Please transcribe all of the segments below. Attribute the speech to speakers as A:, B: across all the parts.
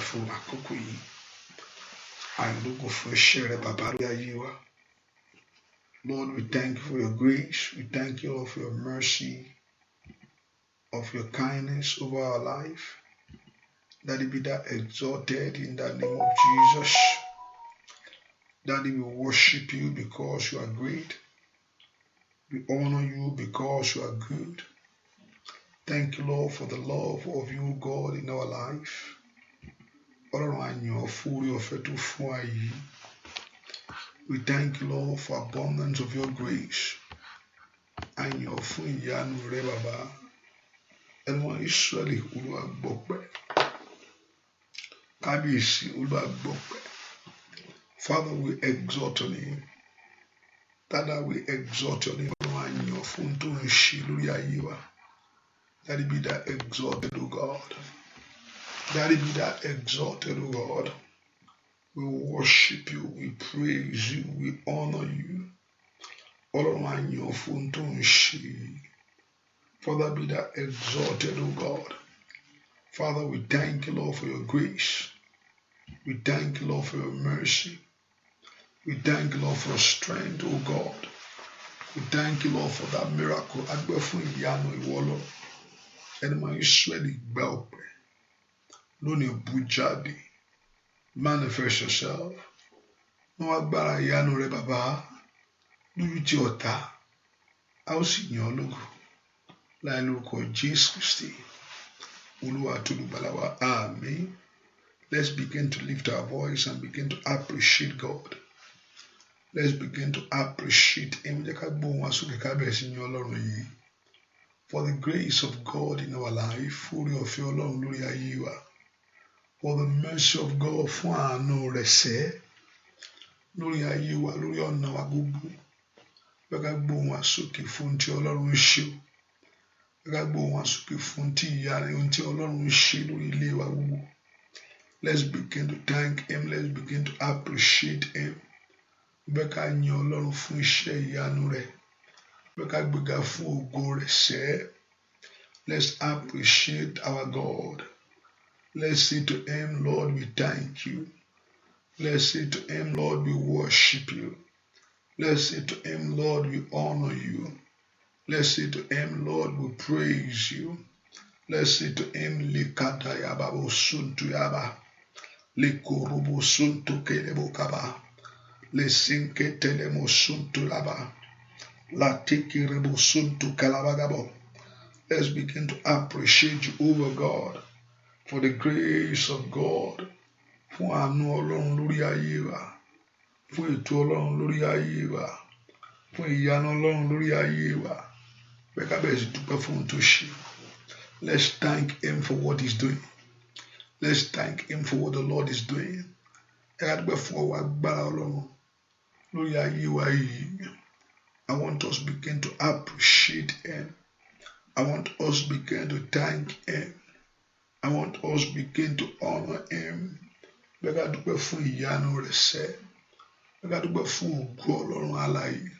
A: fún àkókò yìí. Àìlógo fún iṣẹ́ rẹ bàbá lórí ayé wa. Lord, we thank you for your grace. We thank you Lord, for your mercy, of your kindness over our life. That it be that exalted in the name of Jesus. That we worship you because you are great. We honor you because you are good. Thank you, Lord, for the love of you, God, in our life. We thank you, Lord, for abundance of your grace. And your fun yanu re baba. Ẹnu Israeli Olúwa gbọpẹ́. Kábíyèsí Olúwa gbọpẹ́. Father, we exalt your name. Father, we exalt your name. Ọlọ́run àyàn fún tó ń ṣe lórí ayé wa. That it be that exalted, O God. That it be that exalted, O God. We worship you, we praise you, we honor you. Ọlọ́run àyàn fún tó ń ṣe. Father, be that exalted, O God. Father, we thank you, Lord, for your grace. We thank you, Lord, for your mercy. We thank you, Lord, for strength, O God. We thank you, Lord, for that miracle. Agbẹ́ fún ìyanu ìwọ Ọlọ́run. Ẹni máa Ísírẹ́lì gba ọpẹ́. Lónìí bú jáde. Manifest yourself. Wọ́n agbára ìyanu rẹ bàbá. Lójú tí ọ̀tá. A ó sì yàn ọ́ lógo. Láì lórúkọ Jésù Kristi. Olúwa àti Olùgbàlà wa. Àmín. Let's begin to lift our voice and begin to appreciate God. Let's begin to appreciate Him. Jẹ́ ká gbóhùn wa sókè ká bẹ̀rẹ̀ sí yìn Ọlọ́run yìí. For the grace of God in our life. Oore ọ̀fẹ́ Ọlọ́run lórí ayé wa. For the mercy of God fún àánú rẹ̀ sẹ́. Lórí ayé wa, lórí ọ̀nà wa gbogbo. Jẹ́ ká gbóhùn wa sókè fún tí Ọlọ́run ṣe. Jẹ́ ká gbóhùn wa sókè fún tí ìyanu ohun tí Ọlọ́run ṣe lórí ilé wa gbogbo. Let's begin to thank Him. Let's begin to appreciate Him. Jẹ́ ká yìn Ọlọ́run fún iṣẹ́ ìyanu rẹ̀. Jẹ́ ká gbéga fún ògo rẹ̀ sẹ́. Let's appreciate our God. Let's say to Him, Lord, we thank you. Let's say to Him, Lord, we worship you. Let's say to Him, Lord, we honor you. Let's say to Him, Lord, we praise you. Let's say to Him, Likata yababo suntu yaba. Likurubu suntu kelebo kaba. Lesinke telemo suntu laba. Latiki rebu suntu kalabagabo. Let's begin to appreciate you, over God, for the grace of God. Fún àánú Ọlọ́run lórí ayé wa. Fún ètò Ọlọ́run lórí ayé wa. Fún ìyanu Ọlọ́run lórí ayé wa. Bẹ́ẹ̀ ká bẹ̀rẹ̀ sí dúpẹ́ fún ohun tó ṣe. Let's thank Him for what He's doing. Let's thank Him for what the Lord is doing. Ẹ ká dúpẹ́ fún ọwọ́ agbára Ọlọ́run lórí ayé wa yìí. I want us to begin to appreciate Him. I want us to begin to thank Him. I want us to begin to honor Him. Bẹ́ẹ̀ ká dúpẹ́ fún ìyanu rẹ̀ sẹ́. Bẹ́ẹ̀ ká dúpẹ́ fún ògo Ọlọ́run alààyè.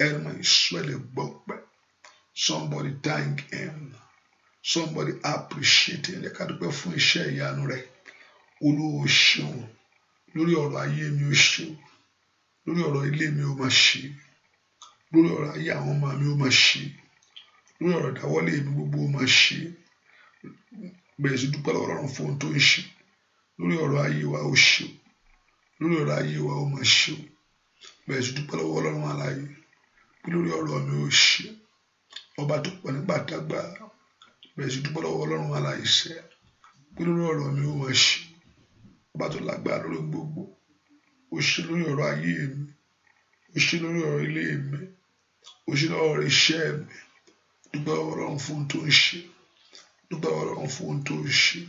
A: Ẹni máa Ísírẹ́lì gbọpẹ́. Somebody thank Him. Somebody appreciate Him. Ẹ ká dúpẹ́ fún iṣẹ́ ìyanu rẹ̀. Olúwa o ṣeun. Lórí ọ̀rọ̀ ayé mi o ṣeun. Lórí ọ̀rọ̀ ilé mi o máa ṣe. Lórí ọ̀rọ̀ ayé àwọn ọmọ mi o máa ṣe. Lórí ọ̀rọ̀ ìdáwọ́lé mi gbogbo o máa ṣe. Bẹ̀rẹ̀ sí dúpẹ́ lọ́wọ́ Ọlọ́run fún ohun tó ń ṣe. Lórí ọ̀rọ̀ ayé wa o ṣeun. Lórí ọ̀rọ̀ ayé wa o máa ṣeun. Bẹ̀rẹ̀ sí dúpẹ́ lọ́wọ́ Ọlọ́run alààyè. Lórí ọ̀rọ̀ mi o ṣe. Ọba tó pọ̀ nígbà tágbà. Bẹ̀rẹ̀ sí dúpẹ́ lọ́wọ́ Ọlọ́run alààyè sẹ́. Lórí ọ̀rọ̀ mi o máa ṣe. Ọba tó lágbára lórí gbogbo. O ṣe lórí ọ̀rọ̀ ayé mi. O ṣe lórí ọ̀rọ̀ ilé mi. O ṣe lórí ọ̀rọ̀ iṣẹ́ mi. Dúpẹ́ lọ́wọ́ Ọlọ́run fún ohun tó ń ṣe. Dúpẹ́ lọ́wọ́ Ọlọ́run fún ohun tó ń ṣe.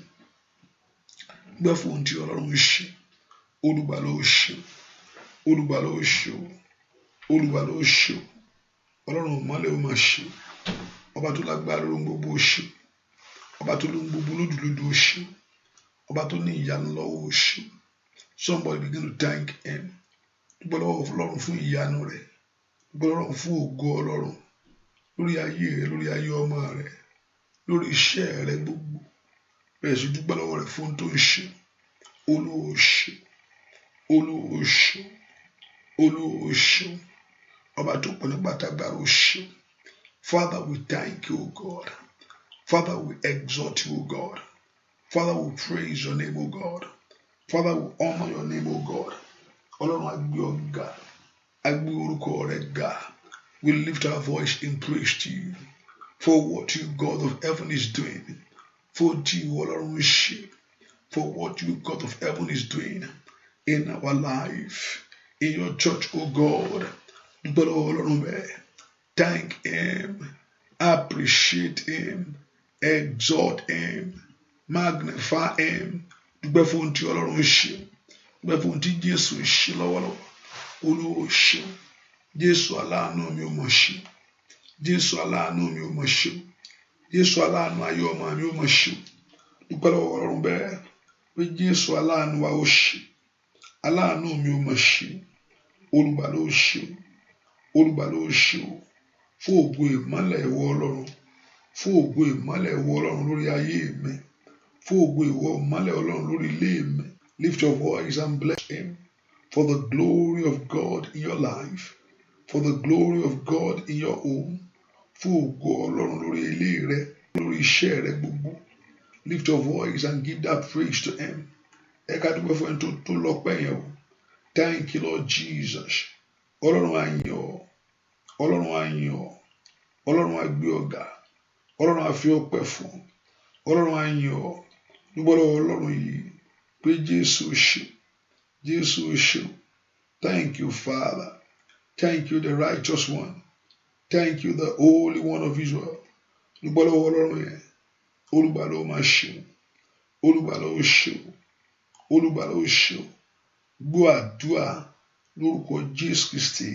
A: Dúpẹ́ fún ohun tí Ọlọ́run ń ṣe. Olùgbà ló ṣe. Olùgbà ló ṣe. Olùgbà ló ṣe. Ọlọ́run ìmọ́lẹ̀ ó máa ṣe. Ọba tó lágbára lórí gbogbo ó ṣe. Ọba tó lóhun gbogbo lódùlódù ó ṣe. Ọba tó ní ìyanu lọ́wọ́ ó ṣe. Somebody begin to thank Him. Dúpẹ́ lọ́wọ́ Ọlọ́run fún ìyanu rẹ̀. Dúpẹ́ lọ́wọ́ Ọlọ́run fún ògo Ọlọ́run lórí ayé rẹ̀, lórí ayé ọmọ rẹ̀, lórí iṣẹ́ rẹ̀ gbogbo. Bẹ̀rẹ̀ sí dúpẹ́ lọ́wọ́ rẹ̀ fún ohun tó ń ṣe. Olúwa ṣé, Olúwa ṣé, Olúwa ṣé, ọba tó pọ̀ nípa tágbára ó ṣé. Father, we thank you, O God. Father, we exalt you, O God. Father, we praise your name, O God. Father, we honor your name, O God. Ọlọ́run a gbé ọ ga, a gbé orúkọ rẹ ga. We lift our voice in praise to you for what you, God of heaven, is doing. For you, Ọlọ́run ṣe. For what you, God of heaven, is doing in our life, in your church, O God. Dúpẹ́ lọ́wọ́ Ọlọ́run bẹ́ẹ̀. Thank him, appreciate him, exalt him, magnify him. Dúpẹ́ fún tí Ọlọ́run ṣe. Dúpẹ́ fún tí Jésù ṣe lọ́wọ́lọ́wọ́. Olúwa ṣe. Jésù aláàánú mi ò mọ̀ ṣe. Jésù aláàánú mi ò mọ̀ ṣe. Jésù aláàánú ayé ọmọ mi ò mọ̀ ṣe. Dúpẹ́ lọ́wọ́ Ọlọ́run bẹ́ẹ̀ pé Jésù aláàánú wa ó ṣe. Aláàánú mi ò mọ̀ ṣe. Olùgbàlà ló ṣe. Olùgbàlà ló ṣe o. Fún ògo ìmọ́lẹ̀ ìwọ Ọlọ́run. Fún ògo ìmọ́lẹ̀ ìwọ Ọlọ́run lórí ayé mi. Fún ògo ìwọ ìmọ́lẹ̀ Ọlọ́run lórí ilé mi. Lift your voice and bless him for the glory of God in your life. For the glory of God in your home. Fún ògo Ọlọ́run lórí ilé rẹ, lórí iṣẹ́ rẹ gbogbo. Lift your voice and give that praise to him. Ẹ ká dúpẹ́ fún ẹni tó lọ́pẹ́ yẹn o. Thank you, Lord Jesus. Ọlọ́run á yìn ọ́. Ọlọ́run á yìn ọ́. Ọlọ́run á gbé ọ ga. Ọlọ́run á fi ọpẹ́ fún. Ọlọ́run á yìn ọ́. Dúpẹ́ lọ́wọ́ Ọlọ́run yìí pé Jésù ṣe. Jésù ṣe. Thank you, Father. Thank you, the righteous one. Thank you, the Holy One of Israel. Dúpẹ́ lọ́wọ́ Ọlọ́run yẹn. Olùgbàlà ló máa ṣe. Olùgbàlà ló ṣe. Olùgbàlà ló ṣe. Gbọ́ àdúrà lórúkọ Jésù Kristi.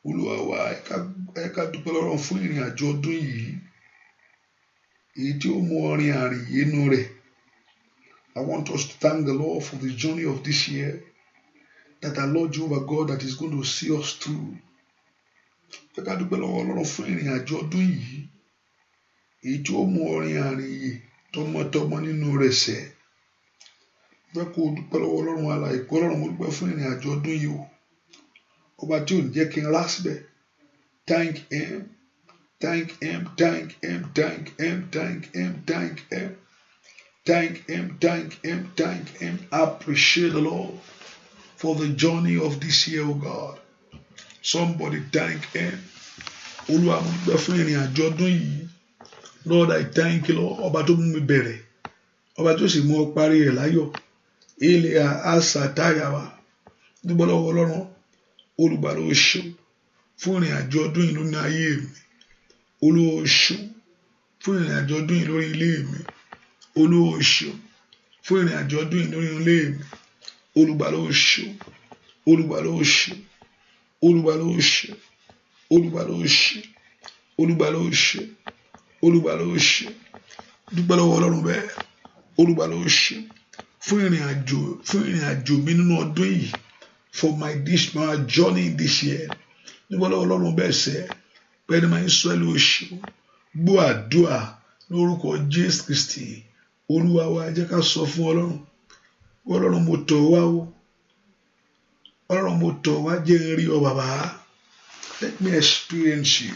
A: Olúwa wa, ẹ ká dúpẹ́ lọ́wọ́ fún ìrìn àjò ọdún yìí. Èyí tí ó mú ọrin àrìn yénú rẹ̀. I want us to thank the Lord for the journey of this year. That our Lord Jehovah God that is going to see us through. Ẹ ká dúpẹ́ lọ́wọ́ Ọlọ́run fún ìrìn àjò ọdún yìí. Èyí tí ó mú ọrin àrìn yìí tọmọtọmọ nínú rẹ̀ sẹ́. Fẹ́ kó dúpẹ́ lọ́wọ́ Ọlọ́run alààyè pé Ọlọ́run mo dúpẹ́ fún ìrìn àjò ọdún yìí o. Ọba tí ò ní jẹ́ kí n rá síbẹ̀. Thank him, thank him, thank him, thank him, thank him, thank him, thank him, thank him, thank him. Appreciate the Lord for the journey of this year, O God. Somebody thank him. Olúwa mo dúpẹ́ fún ìrìn àjò ọdún yìí. Lord, I thank you, Lord. Ọba tó mú mi bẹ̀rẹ̀. Ọba tó sì mú ọ parí rẹ̀ láyọ̀. Ilẹ̀ àṣà táyà wa. Dúpẹ́ lọ́wọ́ Ọlọ́run. Olùgbàlà ó ṣe fún ìrìn àjò ọdún yìí lórí ayé mi. Olúwa ó ṣe fún ìrìn àjò ọdún yìí lórí ilé mi. Olúwa ó ṣe fún ìrìn àjò ọdún yìí lórí ilé mi. Olùgbàlà ó ṣe. Olùgbàlà ó ṣe. Olùgbàlà ó ṣe. Olùgbàlà ó ṣe. Olùgbàlà ó ṣe. Olùgbàlà ó ṣe. Dúpẹ́ lọ́wọ́ Ọlọ́run bẹ́ẹ̀. Olùgbàlà ó ṣe fún ìrìn àjò mi nínú ọdún yìí. For my journey this year. Dúpẹ́ lọ́wọ́ Ọlọ́run bẹ́ẹ̀ sẹ́. Bẹ́ẹ̀ni máa ń sọ ẹ́ ló ṣe. Gbọ́ àdúrà lórúkọ Jésù Kristi. Olúwa wa jẹ́ ká sọ fún Ọlọ́run. Ọlọ́run mo tọ̀ wá o. Ọlọ́run mo tọ̀ wá jẹ́ n rí ọ bàbá. Let me experience you.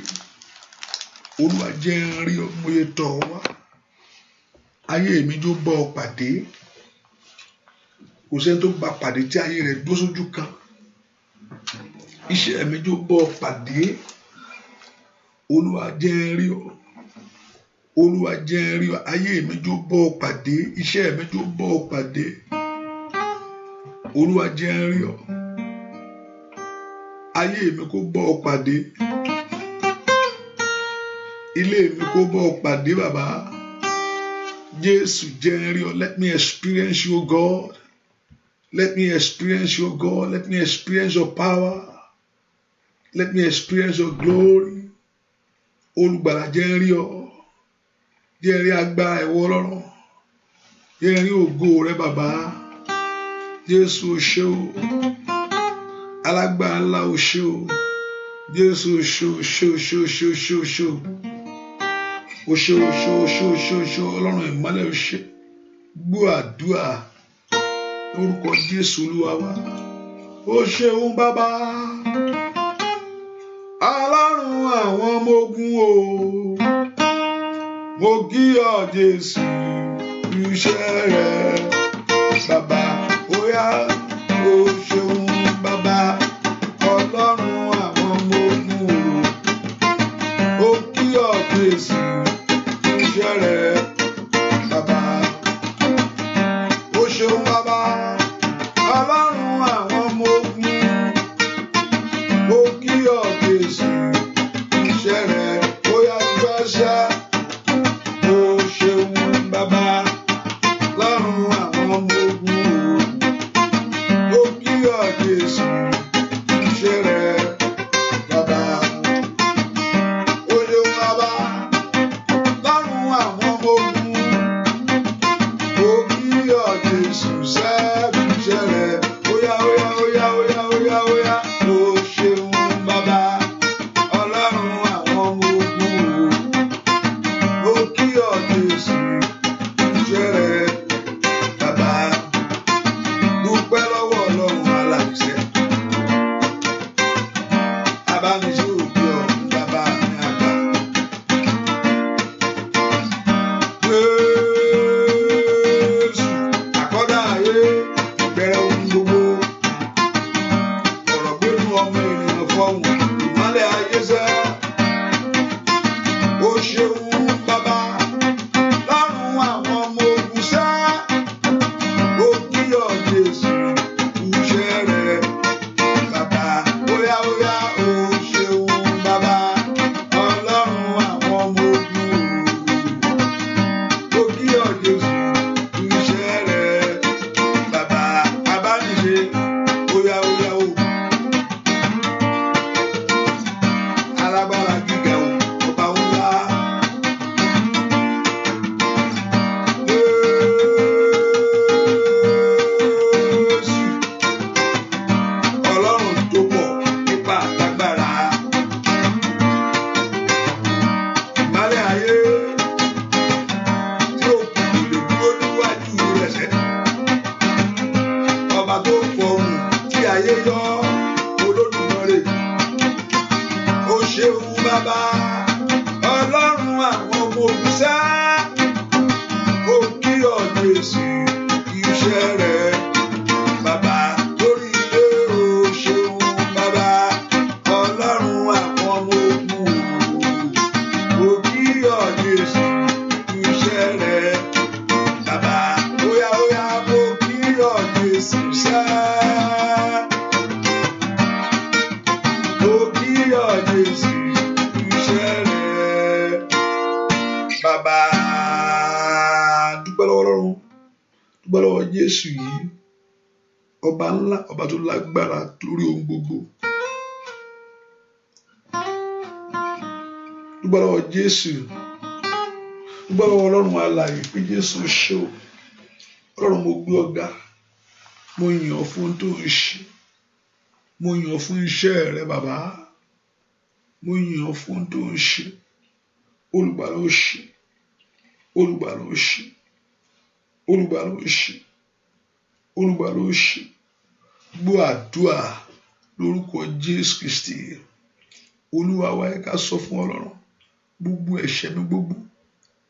A: Olúwa jẹ́ n rí ọ mo yẹ tọ̀ wá. Ayé mi jó bá ọ pàdé. Kò sẹ́ni tó bá pàdé tí ayé rẹ̀ dúró sójú kan. Iṣẹ́ mi jó bá ọ pàdé. Olúwa jẹ́ n rí ọ. Olúwa jẹ́ n rí ọ. Ayé mi jó bá ọ pàdé. Iṣẹ́ mi jó bá ọ pàdé. Olúwa jẹ́ n rí ọ. Ayé mi kó bá ọ pàdé. Ilé mi kó bá ọ pàdé bàbá. Jésù jẹ́ n rí ọ. Let me experience you, God. Let me experience your God. Let me experience your power. Let me experience your glory. Olùgbàlà jẹ́ n rí ọ. Jẹ́ n rí agbára ìwọ Ọlọ́run. Jẹ́ n rí ògo rẹ bàbá. Jésù o ṣé o. Alágbára ńlá o ṣé o. Jésù o ṣé o ṣé o ṣé o ṣé o ṣé o ṣé o. O ṣé o ṣé o ṣé o ṣé o ṣé o. Ọlọ́run ìmọ́lẹ̀ o ṣé. Gbọ́ àdúrà. lórúkọ Jésù Olúwa wa. Ó ṣeun bàbá Ọlọ́run àwọn ọmọ ogun o, mo kí ọ Jésù iṣẹ́ rẹ bàbá. Ó yá ó ṣeun bàbá Ọlọ́run àwọn ọmọ ogun o, ó kí ọ Jésù iṣẹ́ rẹ bàbá. Ó ṣeun bàbá Ọlọ́run àwọn ọmọ ogun, ó kí ọ Jésù iṣẹ́ rẹ. Ó yá gbọ́ṣẹ́. Ó ṣeun bàbá Ọlọ́run àwọn ọmọ ogun, ó kí ọ Jésù iṣẹ́ rẹ bàbá. Ó ṣeun bàbá Ọlọ́run àwọn ọmọ ogun, ó kí ọ Jésù iṣẹ́ rẹ. Óyá óyá óyá óyá óyá óyá. Ó ṣeun bàbá Ọlọ́run àwọn ọmọ ogun, ó kí ọ Jésù iṣẹ́ rẹ bàbá. Dúpẹ́ lọ́wọ́ Ọlọ́run alàṣẹ, abániṣe òbí ọ̀run bàbá mi àgbà. Jésù àkọ́dá ayé, ìbẹ̀rẹ̀ ohun gbogbo, ọ̀rọ̀ gbénu ọmọ ènìyàn fọ́hùn, ìmọ́lẹ̀ ayé sẹ́. Ó ṣeun bàbá lọ́run àwọn ọmọ ogun sẹ́. Ó kí ọ Jésù iṣẹ́ rẹ bàbá. Óyá óyá. Ó ṣeun bàbá Ọlọ́run àwọn ọmọ ogun, ó kí ọ Jésù iṣẹ́ rẹ bàbá. Abániṣe. Óyá óyá o. Alágbára gíga o, ọba ńlá. Jésù Ọlọ́run tó pọ̀ nípa àtagbára, ìmọ́lẹ̀ ayé tí òkùnkùn lè dúró níwájú rẹ̀ sẹ́. Ọba tó fọhùn tí ayé yọ, Olódùmarè. Ó ṣeun bàbá Ọlọ́run àwọn ọmọ ogun sẹ́. Ó kí ọ Jésù iṣẹ́ rẹ bàbá. Lórí ilé. Ó ṣeun bàbá Ọlọ́run àwọn ọmọ ogun, ó kí ọ Jésù iṣẹ́ rẹ bàbá. Óyá óyá. Ó kí ọ Jésù sẹ́. Ó kí ọ Jésù iṣẹ́ rẹ bàbá. Dúpẹ́ lọ́wọ́ Ọlọ́run, dúpẹ́ lọ́wọ́ Jésù yìí, ọba ńlá, ọba tó lágbára lórí ohun gbogbo. Dúpẹ́ lọ́wọ́ Jésù, dúpẹ́ lọ́wọ́ Ọlọ́run alààyè pé Jésù ṣe o. Ọlọ́run mo gbé ọ̀gá, mo yìn ọ́ fún tó ń ṣe, mo yìn ọ́ fún iṣẹ́ rẹ bàbá, mo yìn ọ́ fún tó ń ṣe. Olùgbàlà ó ṣe, olùgbàlà ó ṣe, olùgbàlà ó ṣe, olùgbàlà ó ṣe. Gbọ́ àdúrà lórúkọ Jésù Kristi. Olúwa wa ẹ ká sọ fún Ọlọ́run gbogbo ẹ̀ṣẹ̀ mi gbogbo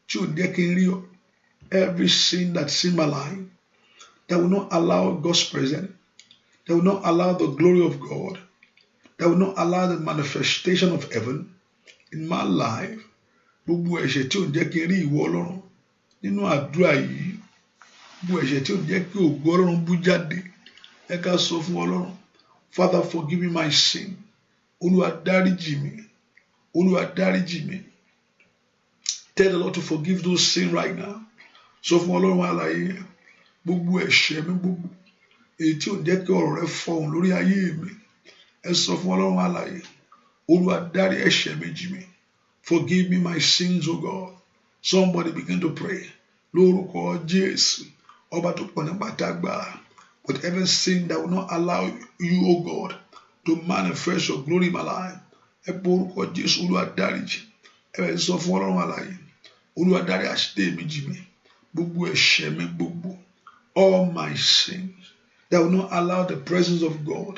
A: tí ò jẹ́ kí n rí ọ. Every sin that's in my life that will not allow God's presence, that will not allow the glory of God, that will not allow the manifestation of heaven in my life. Gbogbo ẹ̀ṣẹ̀ tí ò jẹ́ kí n rí ìwọ Ọlọ́run nínú àdúrà yìí, gbogbo ẹ̀ṣẹ̀ tí ò jẹ́ kí ògo Ọlọ́run bú jáde, ẹ ká sọ fún Ọlọ́run. Father, forgive me my sin. Olúwa dáríjì mi, Olúwa dáríjì mi. Tell the Lord to forgive those sin right now. Sọ fún Ọlọ́run alààyè gbogbo ẹ̀ṣẹ̀ mi gbogbo èyí tí ò jẹ́ kí ọ̀rọ̀ rẹ fọhùn lórí ayé mi. Ẹ sọ fún Ọlọ́run alààyè, Olúwa dárí ẹ̀ṣẹ̀ mi jì mí. Forgive me my sins, O God. Somebody begin to pray. Lórúkọ Jésù, ọba tó pọ̀ nípa tágbára. Whatever sin that will not allow you, O God, to manifest your glory in my life. Ẹ pé orúkọ Jésù, Olúwa dáríjì. Ẹ bẹ̀ sọ fún Ọlọ́run alààyè, Olúwa dárí àṣìṣe mi jì mí. Gbogbo ẹ̀ṣẹ̀ mi gbogbo, all my sins, that will not allow the presence of God.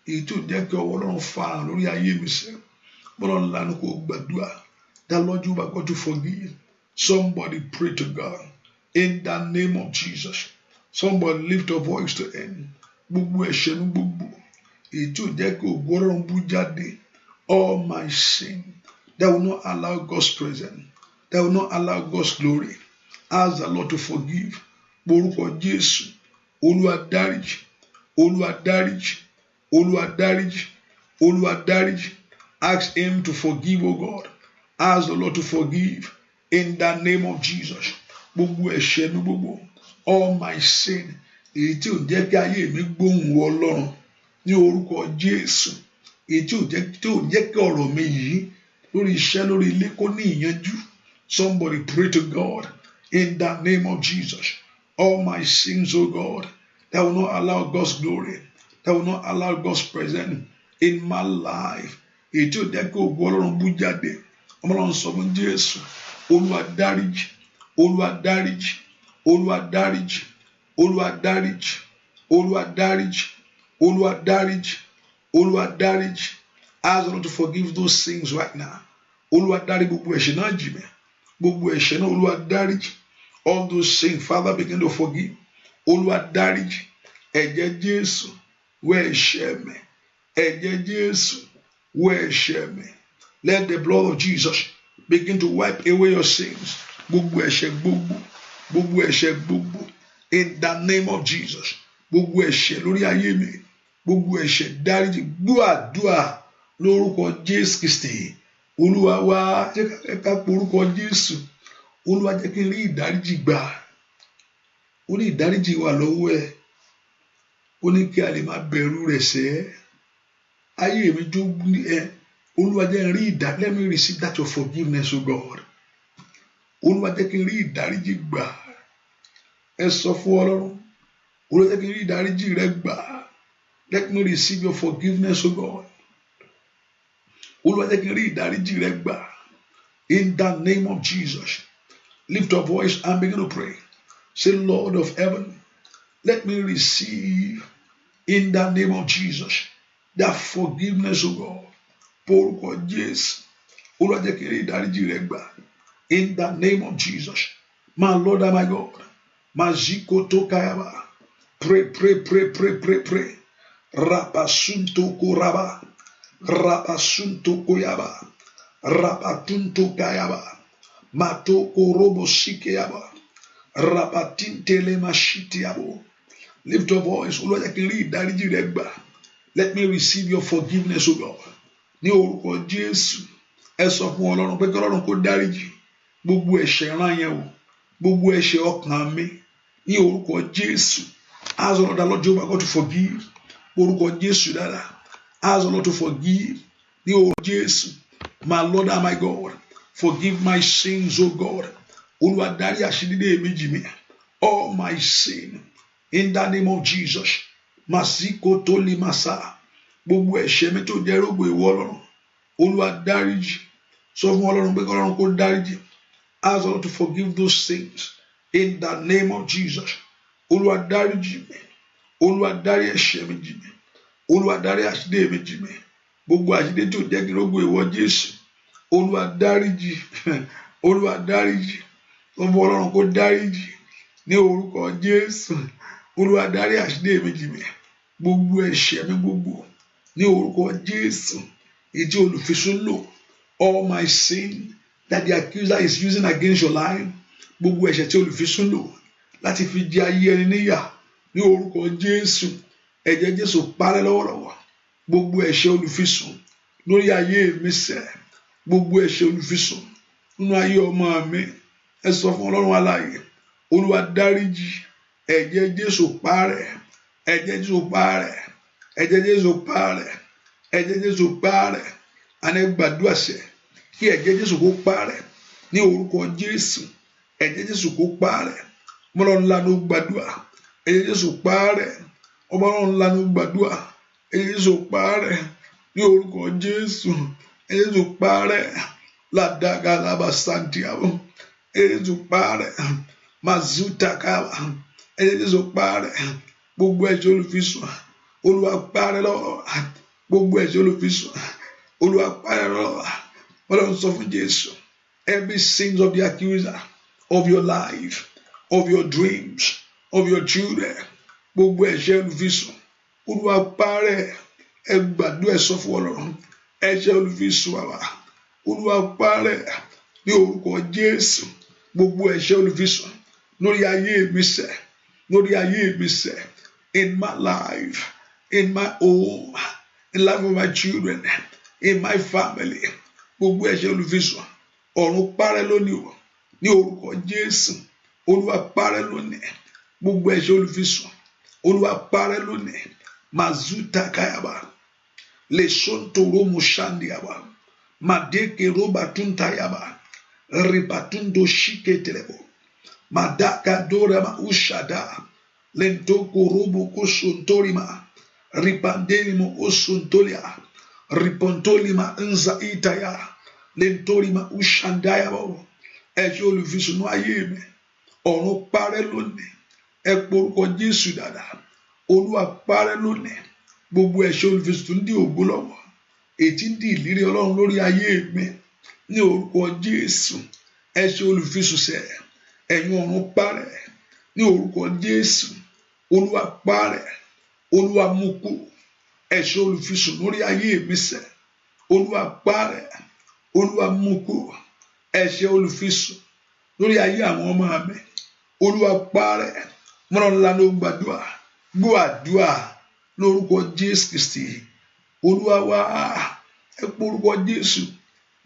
A: Èyí tí ò jẹ́ kí ọwọ́ Ọlọ́run farahàn lórí ayé mi sẹ́. Bọ́lọ́run lánàá kò gbàdúrà. That Lord, you are going to forgive. Somebody pray to God. In the name of Jesus. Somebody lift a voice to Him. Gbogbo ẹ̀ṣẹ̀ ní gbogbo. Èyí tí ò jẹ́ kí ògo Ọlọ́run bú jáde. All my sin that will not allow God's presence, that will not allow God's glory. Ask the Lord to forgive. Borúkọ Jésù. Olúwa dáríjì. Olúwa dáríjì. Olúwa dáríjì. Olúwa dáríjì. Ask Him to forgive, oh God. Ask the Lord to forgive in the name of Jesus. Gbogbo ẹ̀ṣẹ̀ mi gbogbo. All my sin. Èyí tí ò jẹ́ kí ayé mi gbóhùn wọ Ọlọ́run. Ní orúkọ Jésù. Èyí tí ò jẹ́ kí ọ̀rọ̀ mi yìí lórí iṣẹ́ lórí ilé kó ní ìyanjú. Somebody pray to God in the name of Jesus. All my sins, oh God, that will not allow God's glory, that will not allow God's presence in my life. Èyí tí ò jẹ́ kí ògo Ọlọ́run bú jáde. Ọlọ́run sọ fún Jésù. Olúwa dáríjì. Olúwa dáríjì. Olúwa dáríjì. Olúwa dáríjì. Olúwa dáríjì. Olúwa dáríjì. Olúwa dáríjì. Ask the Lord to forgive those things right now. Olúwa dáríjì gbogbo ẹ̀ṣẹ̀ náà jì mí. Gbogbo ẹ̀ṣẹ̀ náà Olúwa dáríjì. All those sins, Father, begin to forgive. Olúwa dáríjì. Ẹ̀jẹ̀ Jésù wẹ̀ ẹ̀ṣẹ̀ mi. Ẹ̀jẹ̀ Jésù wẹ̀ ẹ̀ṣẹ̀ mi. Let the blood of Jesus begin to wipe away your sins. Gbogbo ẹ̀ṣẹ̀ gbogbo. Gbogbo ẹ̀ṣẹ̀ gbogbo. In the name of Jesus. Gbogbo ẹ̀ṣẹ̀ lórí ayé mi. Gbogbo ẹ̀ṣẹ̀ dáríjì. Gbọ́ àdúrà lórúkọ Jésù Kristi. Olúwa wá jẹ́ ká pe orúkọ Jésù. Olúwa jẹ́ kí n rí ìdáríjì gbà. Ó ní ìdáríjì wà lọ́wọ́ ẹ̀. Ó ní kí a lè máa bẹ̀rù rẹ̀ sẹ́. Ayé mi jó ẹ. Olúwa jẹ́ n rí ìdáríjì. Let me receive that your forgiveness, O God. Olúwa jẹ́ kí n rí ìdáríjì gbà. Ẹ sọ fún Ọlọ́run. Olúwa jẹ́ kí n rí ìdáríjì rẹ gbà. Let me receive your forgiveness, O God. Olúwa jẹ́ kí n rí ìdáríjì rẹ gbà. In the name of Jesus. Lift your voice and begin to pray. Say, Lord of heaven, let me receive in the name of Jesus that forgiveness, O God. Porúkọ Jésù. Olúwa jẹ́ kí n rí ìdáríjì rẹ gbà. In the name of Jesus. My Lord and my God. Mazikoto kayaba. Pray, pray, pray, pray, pray, pray. Rapasunto koraba. Rapasunto koyaba. Rapatunto kayaba. Mato korobo sikeyaba. Rapatintele mashitiabo. Lift your voice. Olúwa jẹ́ kí n rí ìdáríjì rẹ gbà. Let me receive your forgiveness, O God. Ní orúkọ Jésù. Ẹ sọ fún Ọlọ́run pé kí Ọlọ́run kó dáríjì gbogbo ẹ̀ṣẹ̀ ìran yẹn o. Gbogbo ẹ̀ṣẹ̀ ọkàn mi. Ní orúkọ Jésù. Ask the Lord Jehovah God to forgive. Orúkọ Jésù dára. Ask the Lord to forgive. Ní orúkọ Jésù. My Lord and my God. Forgive my sins, O God. Olúwa dárí àṣírí méjì mi. All my sin. In the name of Jesus. Masiko tó lè masa. Gbogbo ẹ̀ṣẹ̀ mi tó jẹ́ rógbò ìwọ Ọlọ́run. Olúwa dáríjì. Sọ fún Ọlọ́run pé Ọlọ́run kó dáríjì. Ask the Lord to forgive those sins. In the name of Jesus. Olúwa dáríjì mi. Olúwa dárí ẹ̀ṣẹ̀ mi jì mí. Olúwa dárí àṣírí mi jì mí. Gbogbo àṣírí tó jẹ́ rógbò ìwọ Jésù. Olúwa dáríjì. Olúwa dáríjì. Ọmọ Ọlọ́run kó dáríjì. Ní orúkọ Jésù. Olúwa dárí àṣírí mi jì mí. Gbogbo ẹ̀ṣẹ̀ mi gbogbo. Ní orúkọ Jésù. Èyí tí olùfisùn lò. All my sin that the accuser is using against your life. Gbogbo ẹ̀ṣẹ̀ tí olùfisùn lò láti fi jẹ ayé ẹni níyà. Ní orúkọ Jésù. Ẹ̀jẹ̀ Jésù parẹ́ lọ́wọ́lọ́wọ́. Gbogbo ẹ̀ṣẹ̀ olùfisùn lórí ayé mi sẹ́. Gbogbo ẹ̀ṣẹ̀ olùfisùn nínú ayé ọmọ mi. Ẹ sọ fún Ọlọ́run alààyè. Olúwa dáríjì. Ẹ̀jẹ̀ Jésù parẹ́. Ẹ̀jẹ̀ Jésù parẹ́. Ẹ̀jẹ̀ Jésù parẹ́. Ẹ̀jẹ̀ Jésù parẹ́. Àní gbàdúrà sẹ́ kí ẹ̀jẹ̀ Jésù kó parẹ́ ní orúkọ Jésù. Ẹ̀jẹ̀ Jésù kó parẹ́. Ọlọ́run lanu gbàdúrà. Ẹ̀jẹ̀ Jésù parẹ́. Ọlọ́run lanu gbàdúrà. Ẹ̀jẹ̀ Jésù parẹ́ ní orúkọ Jésù. Ẹ̀jẹ̀ Jésù parẹ́. Ladaga laba santiago. Ẹ̀jẹ̀ Jésù parẹ́. Mazuta kaba. Ẹ̀jẹ̀ Jésù parẹ́. gbogbo ẹ̀jẹ̀ olùfisùn Olúwa parẹ́ lọ́wọ́ gbogbo ẹ̀jẹ̀ olùfisùn Olúwa parẹ́ lọ́wọ́ Ọlọ́run sọ fún Jésù every sins of the accuser of your life of your dreams of your children gbogbo ẹ̀jẹ̀ olùfisùn Olúwa parẹ́ ẹ gbàdúrà ẹ sọ fún Ọlọ́run ẹ̀jẹ̀ olùfisùn àwa Olúwa parẹ́ ní orúkọ Jésù gbogbo ẹ̀jẹ̀ olùfisùn lórí ayé mi sẹ́ lórí ayé mi sẹ́ in my life in my home in life of my children in my family gbogbo ẹ̀jẹ̀ olùfisùn ọ̀run parẹ́ lónìí o ní orúkọ Jésù Olúwa parẹ́ lónìí gbogbo ẹ̀jẹ̀ olùfisùn Olúwa parẹ́ lónìí mazuta kayaba le sontoro mushandiaba madeke roba tuntayaba ribatundo shiketelebo madaka dorama ushada lentoko robo kusontorima ripandelimo osontolia ripontolima nza itaya lentorima ushandayaba ẹ̀jẹ̀ olùfisùn ní ayé mi ọ̀run parẹ́ lónìí ẹ porúkọ Jésù dáadáa Olúwa parẹ́ lónìí gbogbo ẹ̀ṣẹ̀ olùfisùn ń di ògo lọ́wọ́ ètí ń di ìlérí Ọlọ́run lórí ayé mi ní orúkọ Jésù ẹ̀ṣẹ̀ olùfisùn sẹ́ ẹ̀yin ọ̀run parẹ́ ní orúkọ Jésù Olúwa parẹ́ Olúwa mú kú ẹ̀ṣẹ̀ olùfisùn lórí ayé mi sẹ́ Olúwa parẹ́ Olúwa mú kú ẹ̀ṣẹ̀ olùfisùn lórí ayé àwọn ọmọ mi Olúwa parẹ́ mọ́nà ńlá ló gbàdúrà gbọ́ àdúrà lórúkọ Jésù Kristi Olúwa wá ẹ porúkọ Jésù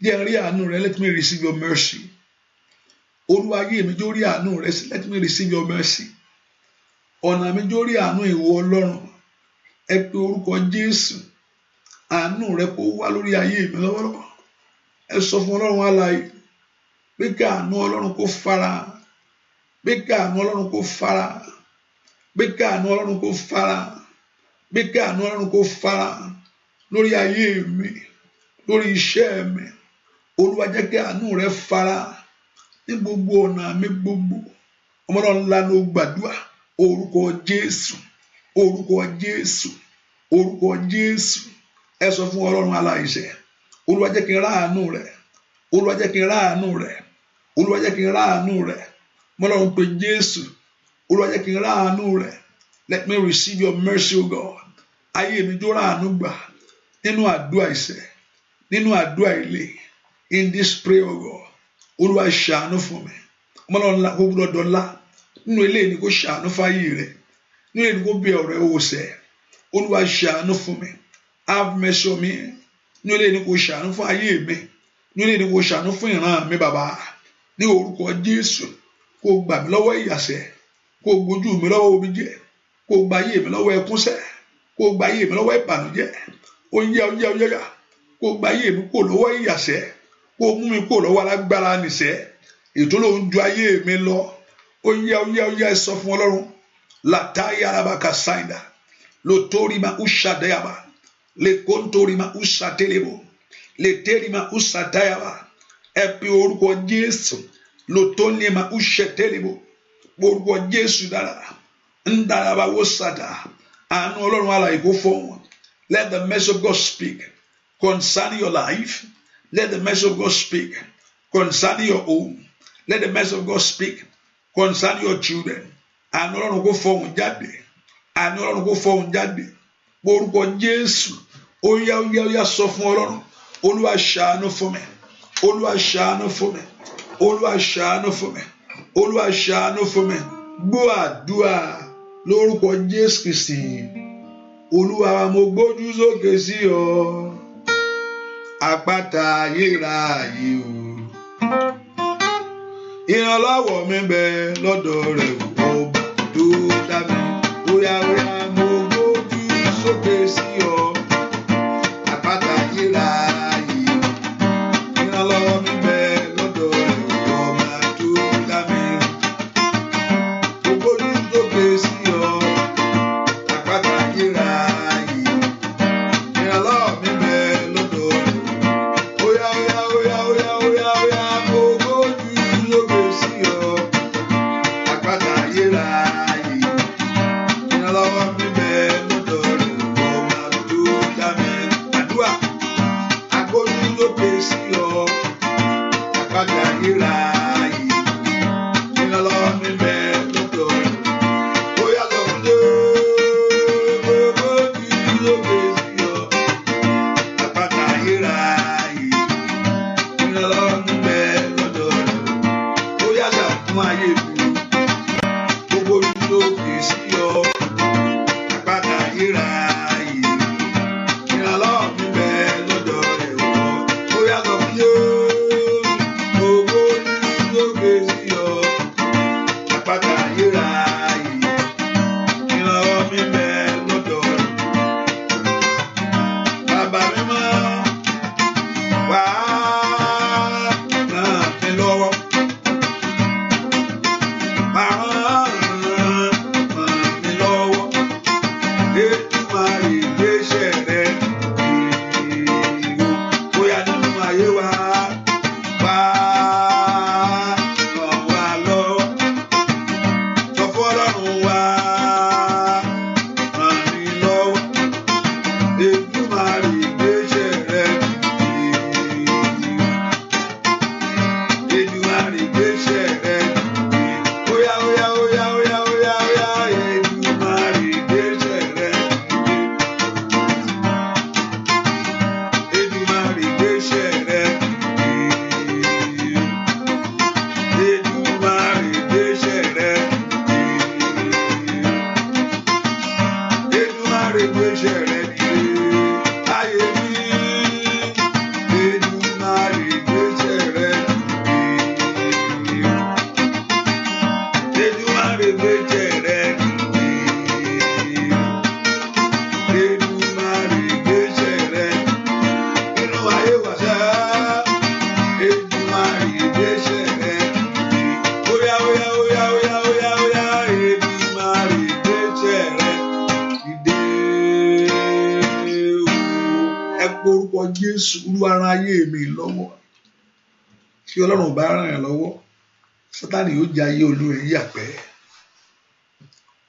A: jẹ́ rí àánú rẹ let me receive your mercy Olúwa ayé mi jó rí àánú rẹ let me receive your mercy ọ̀nà mi jó rí àánú ìwọ Ọlọ́run ẹ pe orúkọ Jésù àánú rẹ kó wá lórí ayé mi lọ́wọ́lọ́wọ́ ẹ sọ fún Ọlọ́run alààyè pé kí àánú Ọlọ́run kó fara pé kí àánú Ọlọ́run kó fara pé kí àánú Ọlọ́run kó fara pé kí àánú Ọlọ́run kó fara lórí ayé mi lórí iṣẹ́ mi Olúwa jẹ́ kí àánú rẹ fara ní gbogbo ọ̀nà mi gbogbo ọmọ Ọlọ́run ńlá ló gbàdúrà orúkọ Jésù orúkọ Jésù orúkọ Jésù ẹ sọ fún Ọlọ́run aláìṣẹ̀ Olúwa jẹ́ kí n rá àánú rẹ Olúwa jẹ́ kí n rá àánú rẹ Olúwa jẹ́ kí n rá àánú rẹ mo Ọlọ́run pé Jésù Olúwa jẹ́ kí n rá àánú rẹ let me receive your mercy o God ayé mi jó rá àánú gbà nínú àdúrà ìṣẹ́ nínú àdúrà ilé in this prayer o God Olúwa ṣàánú fún mi mo Ọlọ́run ńlá kó gbọ́dọ̀ dọ́là nínú ilé ni kó ṣàánú fáyé rẹ nínú ilé ni kó bí ọ̀rẹ́ owó sẹ́ Olúwa ṣàánú fún mi have mercy on me nínú ilé ni kó ṣàánú fún ayé mi nínú ilé ni kó ṣàánú fún ìran mi bàbá ní orúkọ Jésù kó gbà mí lọ́wọ́ ìyàsẹ́ kó gbójú mi lọ́wọ́ omijé kó gba ayé mi lọ́wọ́ ẹkúnṣẹ́ kó gba ayé mi lọ́wọ́ ìbànújẹ́ oyá kó gba ayé mi kó lọ́wọ́ ìyàsẹ́ kó mú mi kó lọ́wọ́ alágbára nìṣẹ́ ètò ló ń ju ayé mi lọ oyá ẹ sọ fún Ọlọ́run látàyà arábàkà sáìdà lótórí ma úṣàdáyàbà lẹ́kọ́ntórí ma úṣàtẹ́lẹ́bò lẹ́tẹ́rí ma úṣàdáyàbà ẹ pe orúkọ Jésù lótóní ma úṣàtẹ́lẹ́bò orúkọ Jésù dára ń dára bá wó sàdá àánú Ọlọ́run alààyè kó fọ̀hún let the mercy of God speak concerning your life let the mercy of God speak concerning your home let the mercy of God speak concerning your children àánú Ọlọ́run kó fọ̀hún jáde àánú Ọlọ́run kó fọ̀hún jáde orúkọ Jésù óyá sọ fún Ọlọ́run Olúwa ṣàánú fún mi Olúwa ṣàánú fún mi Olúwa ṣàánú fún mi Olúwa ṣàánú fún mi gbọ́ àdúrà lórúkọ Jésù Kristi Olúwa mo gbójú sókè sí ọ àpáta ayérayé o ìrànlọ́wọ́ mi bẹ lọ́dọ̀ rẹ̀ ọba tó dá mi óyá mo gbójú sókè sí ọ àpáta ayérayé ìrànlọ́wọ́ mi bẹ lọ́dọ̀ rẹ̀ ọba tó dá mi mo gbójú sókè sí ọ àpáta ayérayé ìrànlọ́wọ́ mi bẹ lọ́dọ̀ rẹ̀ óyá mo gbójú sókè sí ọ àpáta ayérayé ìrànlọ́wọ́ Jésù Olúwa ràn ayé mi lọ́wọ́ tí Ọlọ́run bá ràn yàn lọ́wọ́ Sátánì yóò jẹ ayé olúwa yàpẹ́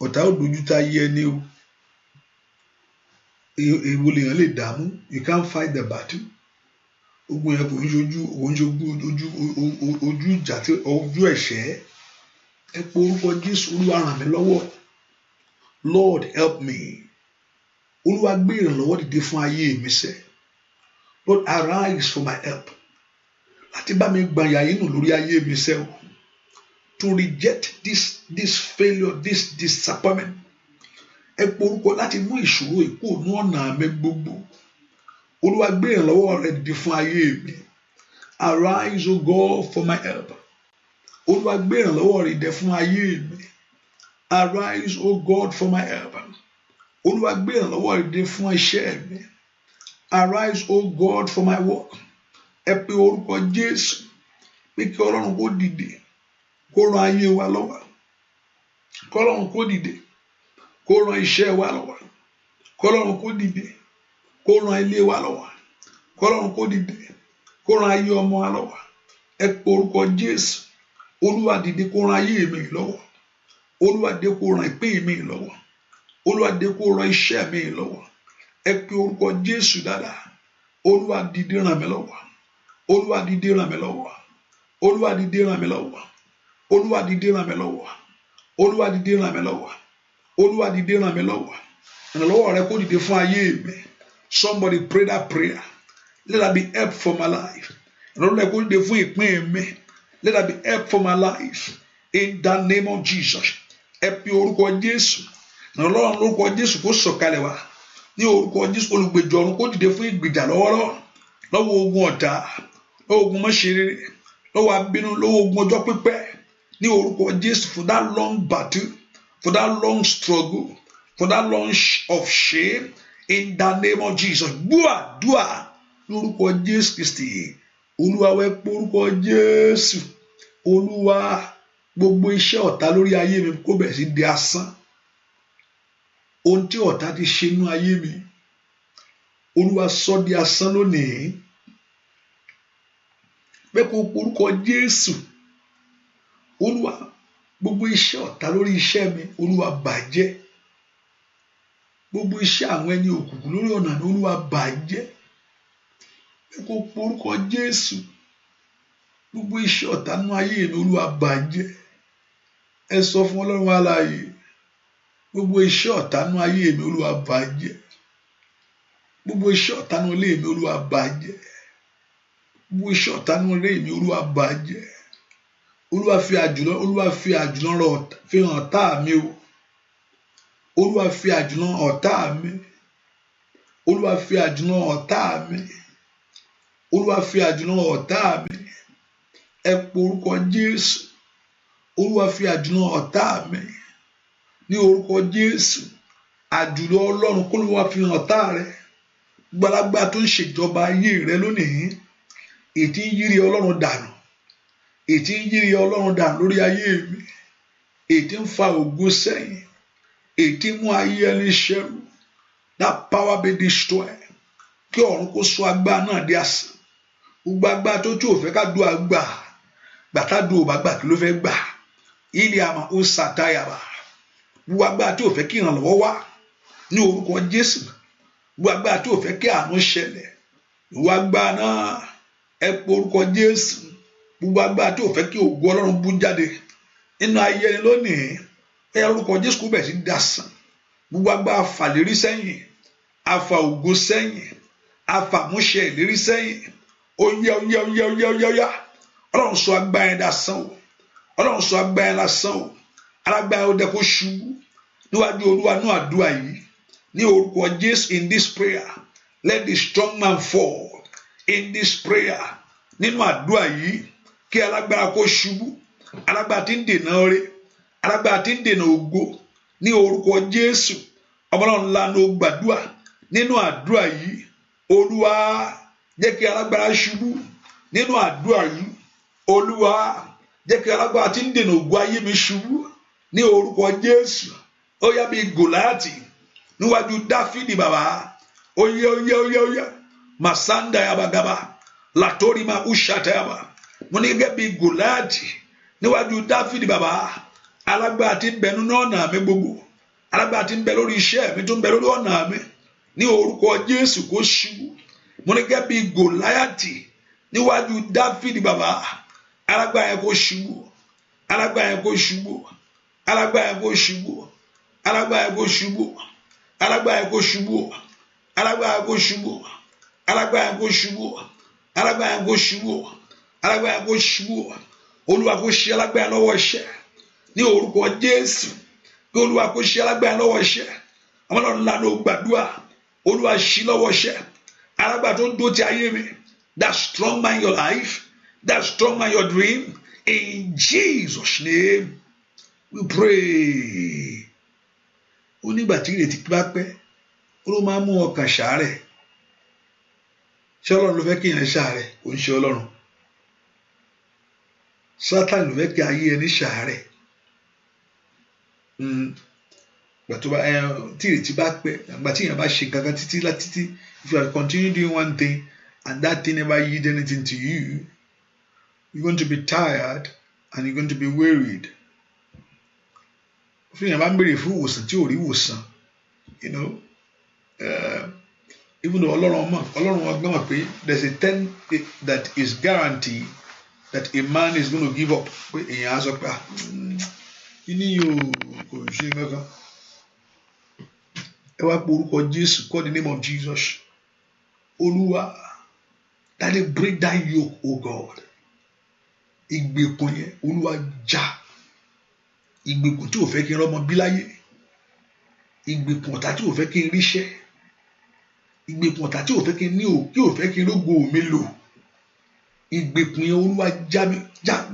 A: ọ̀tá ò dojú ta ayé ẹni o èwo lèèyàn lè dààmú you can't fight the battle ogun yẹn kò ń ṣojú ojú ìjà tí ojú ẹ̀ṣẹ̀ ẹ pé orúkọ Jésù Olúwa ràn mí lọ́wọ́ Lord help me Olúwa gbé ìrànlọ́wọ́ dìde fún ayé mi sẹ́ Lord arise for my help láti bá mi gbàyà inú lórí ayé mi sẹ́ o to reject this failure this disappointment ẹ pé orúkọ láti mú ìṣòro ìkó ònú ọ̀nà mi gbogbo Olúwa gbé ìrànlọ́wọ́ rẹ dìde fún ayé mi arise o God for my help Olúwa gbé ìrànlọ́wọ́ rẹ dìde fún ayé mi arise o God for my help Olúwa gbé ìrànlọ́wọ́ rẹ dìde fún iṣẹ́ mi arise o God for my work ẹ pé orúkọ Jésù pé kí Ọlọ́run kó dìde kó ran ayé wa lọ́wọ́ kí Ọlọ́run kó dìde kó ran iṣẹ́ wa lọ́wọ́ kí Ọlọ́run kó dìde kó ran ilé wa lọ́wọ́ kí Ọlọ́run kó dìde kó ran ayé ọmọ wa lọ́wọ́ ẹ pé orúkọ Jésù Olúwa dìde kó ran ayé mi lọ́wọ́ Olúwa dìde kó ran ìpín mi lọ́wọ́ Olúwa dìde kó ran iṣẹ́ mi lọ́wọ́ ẹ pé orúkọ Jésù dáadáa Olúwa dìde ràn mí lọ́wọ́ Olúwa dìde ràn mí lọ́wọ́ Olúwa dìde ràn mí lọ́wọ́ Olúwa dìde ràn mí lọ́wọ́ Olúwa dìde ràn mí lọ́wọ́ Olúwa dìde ràn mí lọ́wọ́ ìrànlọ́wọ́ rẹ kó dìde fún ayé mi somebody pray that prayer let that be help for my life ìrànlọ́wọ́ rẹ kó dìde fún ìpín mi let that be help for my life in the name of Jesus ẹ pe orúkọ Jésù ìrànlọ́wọ́ lórúkọ Jésù kó sọ̀kalẹ̀ wá ní orúkọ Jésù olùgbèjọ ọ̀run kó dìde fún ìgbèjà lọ́wọ́lọ́wọ́ lọ́wọ́ ogun ọ̀tá lọ́wọ́ ogun mọ́ṣẹ́rẹ́ lọ́wọ́ abínú lọ́wọ́ ogun ọjọ́ pípẹ́ ní orúkọ Jésù for that long battle for that long struggle for that long of shame in the name of Jesus gbúàdúà lórúkọ Jésù Kristi Olúwa wẹ́ pé orúkọ Jésù Olúwa gbogbo iṣẹ́ ọ̀tá lórí ayé mi kó bẹ̀rẹ̀ sí di asán ohun tí ọ̀tá ti ṣe nínú ayé mi Olúwa sọ di asán lónìí pé kó orúkọ Jésù Olúwa gbogbo iṣẹ́ ọ̀tá lórí iṣẹ́ mi Olúwa bàjẹ́ gbogbo iṣẹ́ àwọn ẹni òkùnkùn lórí ọ̀nà mi Olúwa bàjẹ́ pé kó orúkọ Jésù gbogbo iṣẹ́ ọ̀tá nínú ayé mi Olúwa bàjẹ́ ẹ sọ fún Ọlọ́run alààyè gbogbo iṣẹ́ ọ̀tá nínú ayé mi Olúwa bàjẹ́ gbogbo iṣẹ́ ọ̀tá nínú ilé mi Olúwa bàjẹ́ gbogbo iṣẹ́ ọ̀tá nínú ilé mi Olúwa bàjẹ́ Olúwa fi àjùlọ rọ fi hàn ọ̀tá mi o Olúwa fi àjùlọ ọ̀tá mi Olúwa fi àjùlọ ọ̀tá mi Olúwa fi àjùlọ ọ̀tá mi ẹ pe orúkọ Jésù Olúwa fi àjùlọ ọ̀tá mi ní orúkọ Jésù àjùlọ Ọlọ́run kó Olúwa fi hàn ọ̀tá rẹ gbalagbà tó ń ṣèjọba ayé rẹ lónìí ètí ń yírí Ọlọ́run dànù ètí ń yírí Ọlọ́run dànù lórí ayé mi ètí ń fa ògo sẹ́yìn ètí mú ayé ẹni ṣẹ́rù that power be destroyed kí ọ̀run kó sọ agbára náà di asán gbogbo agbára tó tí ò fẹ́ ká dùn àgbà gbàtà dùn ò bá gbà kí ló fẹ́ gbà ilé àmà ó sàtáyàbà gbogbo agbára tí ò fẹ́ kí ìrànlọ́wọ́ wá ní orúkọ Jésù gbogbo agbára tí ò fẹ́ kí àánú ṣẹlẹ̀ gbogbo agbára náà ẹ pé orúkọ Jésù gbogbo agbára tí ò fẹ́ kí ògo Ọlọ́run bú jáde nínú ayé ẹni lónìí ẹ orúkọ Jésù kó bẹ̀rẹ̀ sí dasán gbogbo agbára fàlérí sẹ́yìn afa ògo sẹ́yìn afa múṣẹ ìlérí sẹ́yìn oyá Ọlọ́run sọ agbára yẹn dasán o Ọlọ́run sọ agbára yẹn lásán o alágbára ó dẹ kó ṣubú níwájú Olúwa ní àdúrà yìí ní orúkọ Jésù in this prayer let the strong man fall in this prayer nínú àdúrà yìí kí alágbára kó ṣubú alágbára tí ń dènà ọrẹ alágbára tí ń dènà ògo ní orúkọ Jésù Ọlọ́run ńlá ló gbàdúrà nínú àdúrà yìí Olúwa jẹ́ kí alágbára ṣubú nínú àdúrà yìí Olúwa jẹ́ kí alágbára tí ń dènà ògo ayé mi ṣubú ní orúkọ Jésù ó yá bí Gòláyátì níwájú Dáfídì bàbá ó yá masanda yaba gaba latori ma ushata yaba mo ní gẹ́gẹ́ bí Gòláàtì níwájú Dáfídì bàbá alágbára tí ń bẹ nínú ọ̀nà mi gbogbo alágbára tí ń bẹ lórí iṣẹ́ mi tó ń bẹ lórí ọ̀nà mi ní orúkọ Jésù kó ṣubú mo ní gẹ́gẹ́ bí Gòláàtì níwájú Dáfídì bàbá alágbára yẹn kó ṣubú alágbára yẹn kó ṣubú alágbára yẹn kó ṣubú alágbára yẹn kó ṣubú alágbára yẹn kó ṣubú alágbára yẹn kó ṣubú alágbára yẹn kó ṣubú alágbára yẹn kó ṣubú alágbára yẹn kó ṣubú Olúwa kó ṣe alágbára lọ́wọ́ iṣẹ́ ní orúkọ Jésù kí Olúwa kó ṣe alágbára lọ́wọ́ iṣẹ́ àwọn Ọlọ́run ńlá ló gbàdúrà Olúwa ṣí lọ́wọ́ iṣẹ́ alágbára tó ń dó ti ayé mi that strong man in your life that strong man in your dream in Jesus name we pray. Onígbà tí ìrètí bá pẹ́ ó máa mú ọkàn ṣàárẹ̀ ṣé Ọlọ́run ló fẹ́ kí èèyàn ṣàárẹ̀ kò ń ṣe Ọlọ́run Sátánì ló fẹ́ kí ayé ẹni ṣàárẹ̀ tí ìrètí bá pẹ́ àgbà tí èèyàn bá ṣe kankan títí títí if you are continue doing one thing and that thing never yield anything to you you're going to be tired and you're going to be wearied. Fún èèyàn bá ń béèrè fún ìwòsàn tí ò rí ìwòsàn even though Ọlọ́run ọgbọ́n mọ̀ pé there's a thing that is guaranteed that a man is going to give up pé èèyàn á sọ pé kíní yóò kò ṣe kankan ẹ wá pé orúkọ Jésù call the name of Jesus Olúwa that they break that yoke o God ìgbèkùn yẹn Olúwa já ìgbèkùn tí ò fẹ́ kí n rọ́mọ bí láyé ìgbèkùn ọ̀tá tí ò fẹ́ kí n ríṣẹ́ ìgbèkùn ọ̀tá tí ò fẹ́ kí n ní òkè ò fẹ́ kí n rógbò mi lò ìgbèkùn yẹn Olúwa já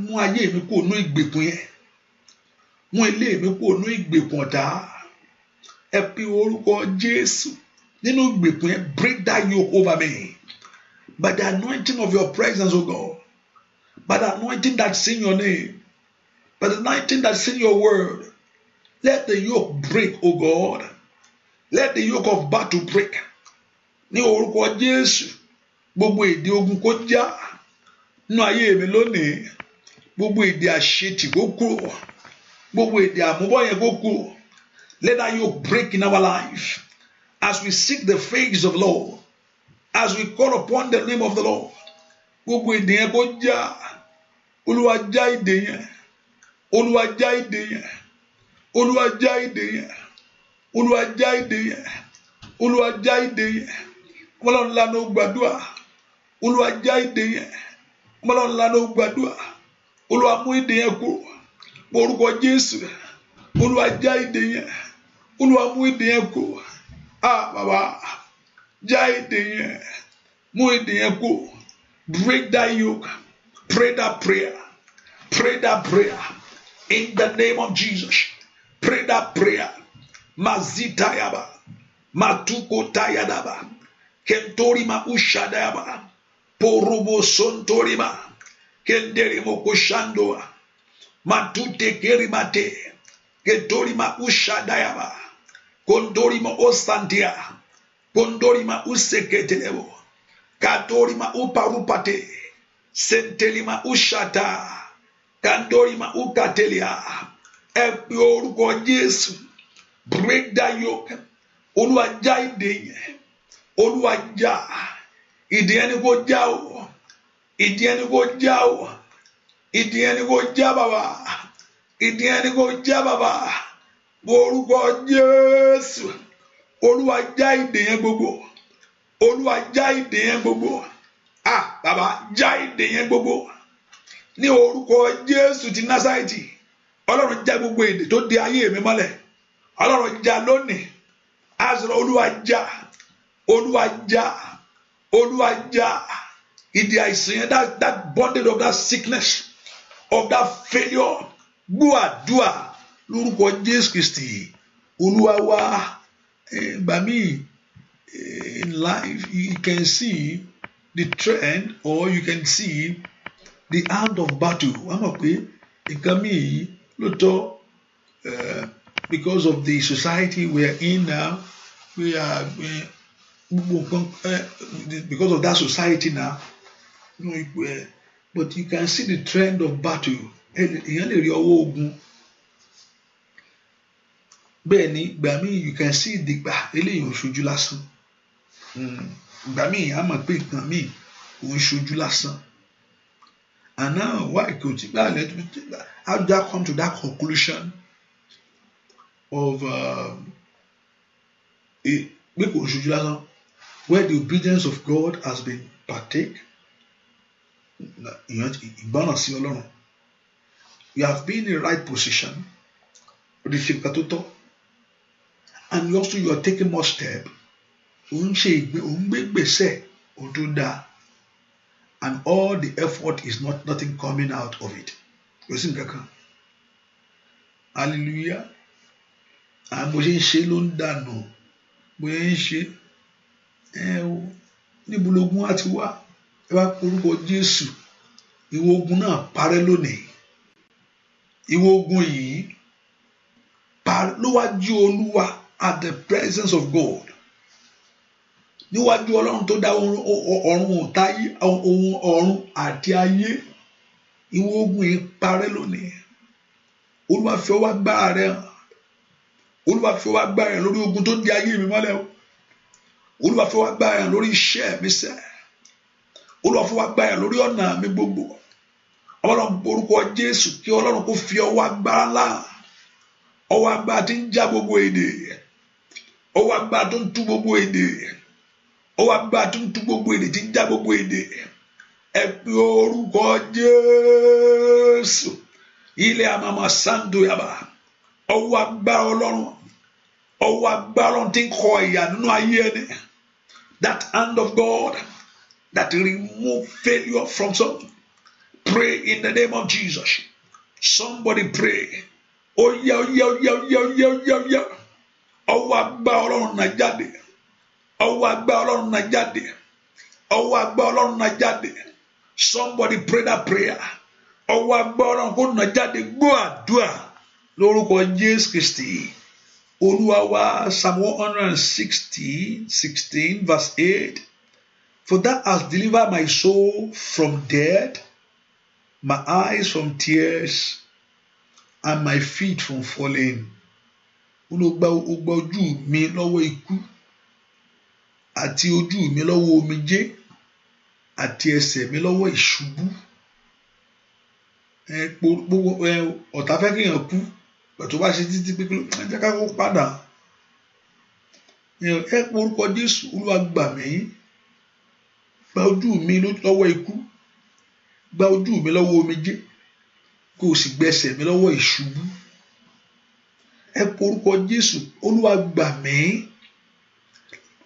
A: mú ayé mi kúrò nínú ìgbèkùn yẹn mú ilé mi kúrò nínú ìgbèkùn ọ̀tá ẹ pe orúkọ Jésù nínú ìgbèkùn yẹn break that yoke over me by the anointing of your presence o God by the anointing that's in your name. But the anointing that's in your word, let the yoke break, O God. Let the yoke of battle break. Ní orúkọ Jésù, gbogbo èdè ogun kó já nínú ayé mi lónìí. Gbogbo èdè àṣetì kó kúrò. Gbogbo èdè àmúbọ̀ yẹn kó kúrò. Let that yoke break in our life. As we seek the face of the Lord, as we call upon the name of the Lord. Gbogbo èdè yẹn kó já. Olúwa já ìdè yẹn. Olúwa já ìdè yẹn. Olúwa já ìdè yẹn. Olúwa já ìdè yẹn. Olúwa já ìdè yẹn. Ọlọ́run ńlá ló gbàdúrà. Olúwa já ìdè yẹn. Ọlọ́run ńlá ló gbàdúrà. Olúwa mú ìdè yẹn kúrò. Orúkọ Jésù. Olúwa já ìdè yẹn. Olúwa mú ìdè yẹn kúrò. Bàbá já ìdè yẹn. Mú ìdè yẹn kúrò. Break that yoke. Pray that prayer. Pray that prayer. In the name of Jesus. Pray that prayer. Mazita yaba. Matuko tayadaba. Kentori ma ushadaba. Porobo sontori ma. Kenderi mo kushandoa. Matute kerimate. Kentori ma ushadayaba. Kondori ma osantia. Kondori ma useketelebo. Katori ma uparupate. Sentelima ushata. Kandorima ukatelia. Ẹ pe orúkọ Jésù. Break that yoke. Olúwa já ìdè yẹn. Olúwa já. Ìdè ẹni kó já o. Ìdè ẹni kó já o. Ìdè ẹni kó já bàbá. Ìdè ẹni kó já bàbá. Orúkọ Jésù. Olúwa já ìdè yẹn gbogbo. Olúwa já ìdè yẹn gbogbo. Bàbá já ìdè yẹn gbogbo. Ní orúkọ Jésù ti Násárẹ́tì. Ọlọ́run já gbogbo èdè tó di ayé mi mọ́lẹ̀. Ọlọ́run já lónìí. Azọ̀rọ̀ Olúwa já. Olúwa já. Olúwa já. Ìdè àìsàn yẹn that bondage of that sickness of that failure. Gbọ́ àdúà lórúkọ Jésù Kristi. Olúwa wá. By me in life you can see the trend or you can see the hand of battle. Wọ́n mọ̀ pé nǹkan mìíràn lóòótọ́ because of the society we are in now, we are because of that society now. But you can see the trend of battle. Èèyàn lè rí ọwọ́ ogun. Bẹ́ẹ̀ ni ìgbà míì you can see ìdìgbà eléyìí ò ṣojú lásán. Ìgbà míì a mọ̀ pé nǹkan míì ò ń ṣojú lásán. And now why kò tí gbà lẹ́tọ́ how did that come to that conclusion of pé kò ń ṣojú lásán where the obedience of God has been partake. Ìgbọràn sí Ọlọ́run. You have been in the right position. And you are taking more step. And all the effort is nothing coming out of it. Hallelujah. And bó ṣe ń ṣe ló ń dànù. Bóyá ń ṣe níbo lógun á ti wá. Ẹ wá orúkọ Jésù. Ìwọ ogun náà parẹ́ lónìí. Ìwọ ogun yìí níwájú Olúwa at the presence of God. Níwájú Ọlọ́run tó dá ọ̀run àti ayé. Ìwọ ogun yìí parẹ́ lónìí. Olúwa fi ọwọ́ agbára rẹ̀ hàn. Olúwa fi ọwọ́ agbára rẹ̀ lórí ogun tó di ayé mi mọ́lẹ̀ o. Olúwa fi ọwọ́ agbára rẹ̀ lórí iṣẹ́ mi sẹ́. Olúwa fi ọwọ́ agbára rẹ̀ lórí ọ̀nà mi gbogbo. Ọlọ́run orúkọ Jésù kí Ọlọ́run kó fi ọwọ́ agbára ńlá. Ọwọ́ agbára tí ń já gbogbo èdè. Ọwọ́ agbára tó ń tú gbogbo èdè. Ọwọ́ agbára tó ń tú gbogbo èdè tí ń já gbogbo èdè. Ẹ pe orúkọ Jésù. Ilé àmàmà Santo Yaba. Ọwọ́ agbára Ọlọ́run. Ọwọ́ agbára Ọlọ́run tí ń kọ ìyà nínú ayé ẹni. That hand of God that remove failure from some. Pray in the name of Jesus. Somebody pray. Oh yeah. Ọwọ́ agbára Ọlọ́run náà jáde. Ọwọ́ agbára Ọlọ́run náà jáde. Ọwọ́ agbára Ọlọ́run náà jáde. Somebody pray that prayer. Ọwọ́ agbára Ọlọ́run kó náà jáde. Gbọ́ àdúrà lórúkọ Jésù Kristi. Olúwa wa Psalm 116 verse 8. For thou hast delivered my soul from death, my eyes from tears, and my feet from falling. Olùgbà ojú mi lọ́wọ́ ikú, àti ojú mi lọ́wọ́ omijé, àti ẹsẹ̀ mi lọ́wọ́ ìṣubú. Ọ̀tá fẹ́ kí èèyàn kú, tó bá ṣe títí pé jẹ́ ká kó padà. Ẹ pé orúkọ Jésù, Olúwa gbà mí. Gba ojú mi lọ́wọ́ ikú, gba ojú mi lọ́wọ́ omijé, kó o sì gbẹ̀sẹ̀ mi lọ́wọ́ ìṣubú. Ẹ pe orúkọ Jésù, Olúwa gbà mí.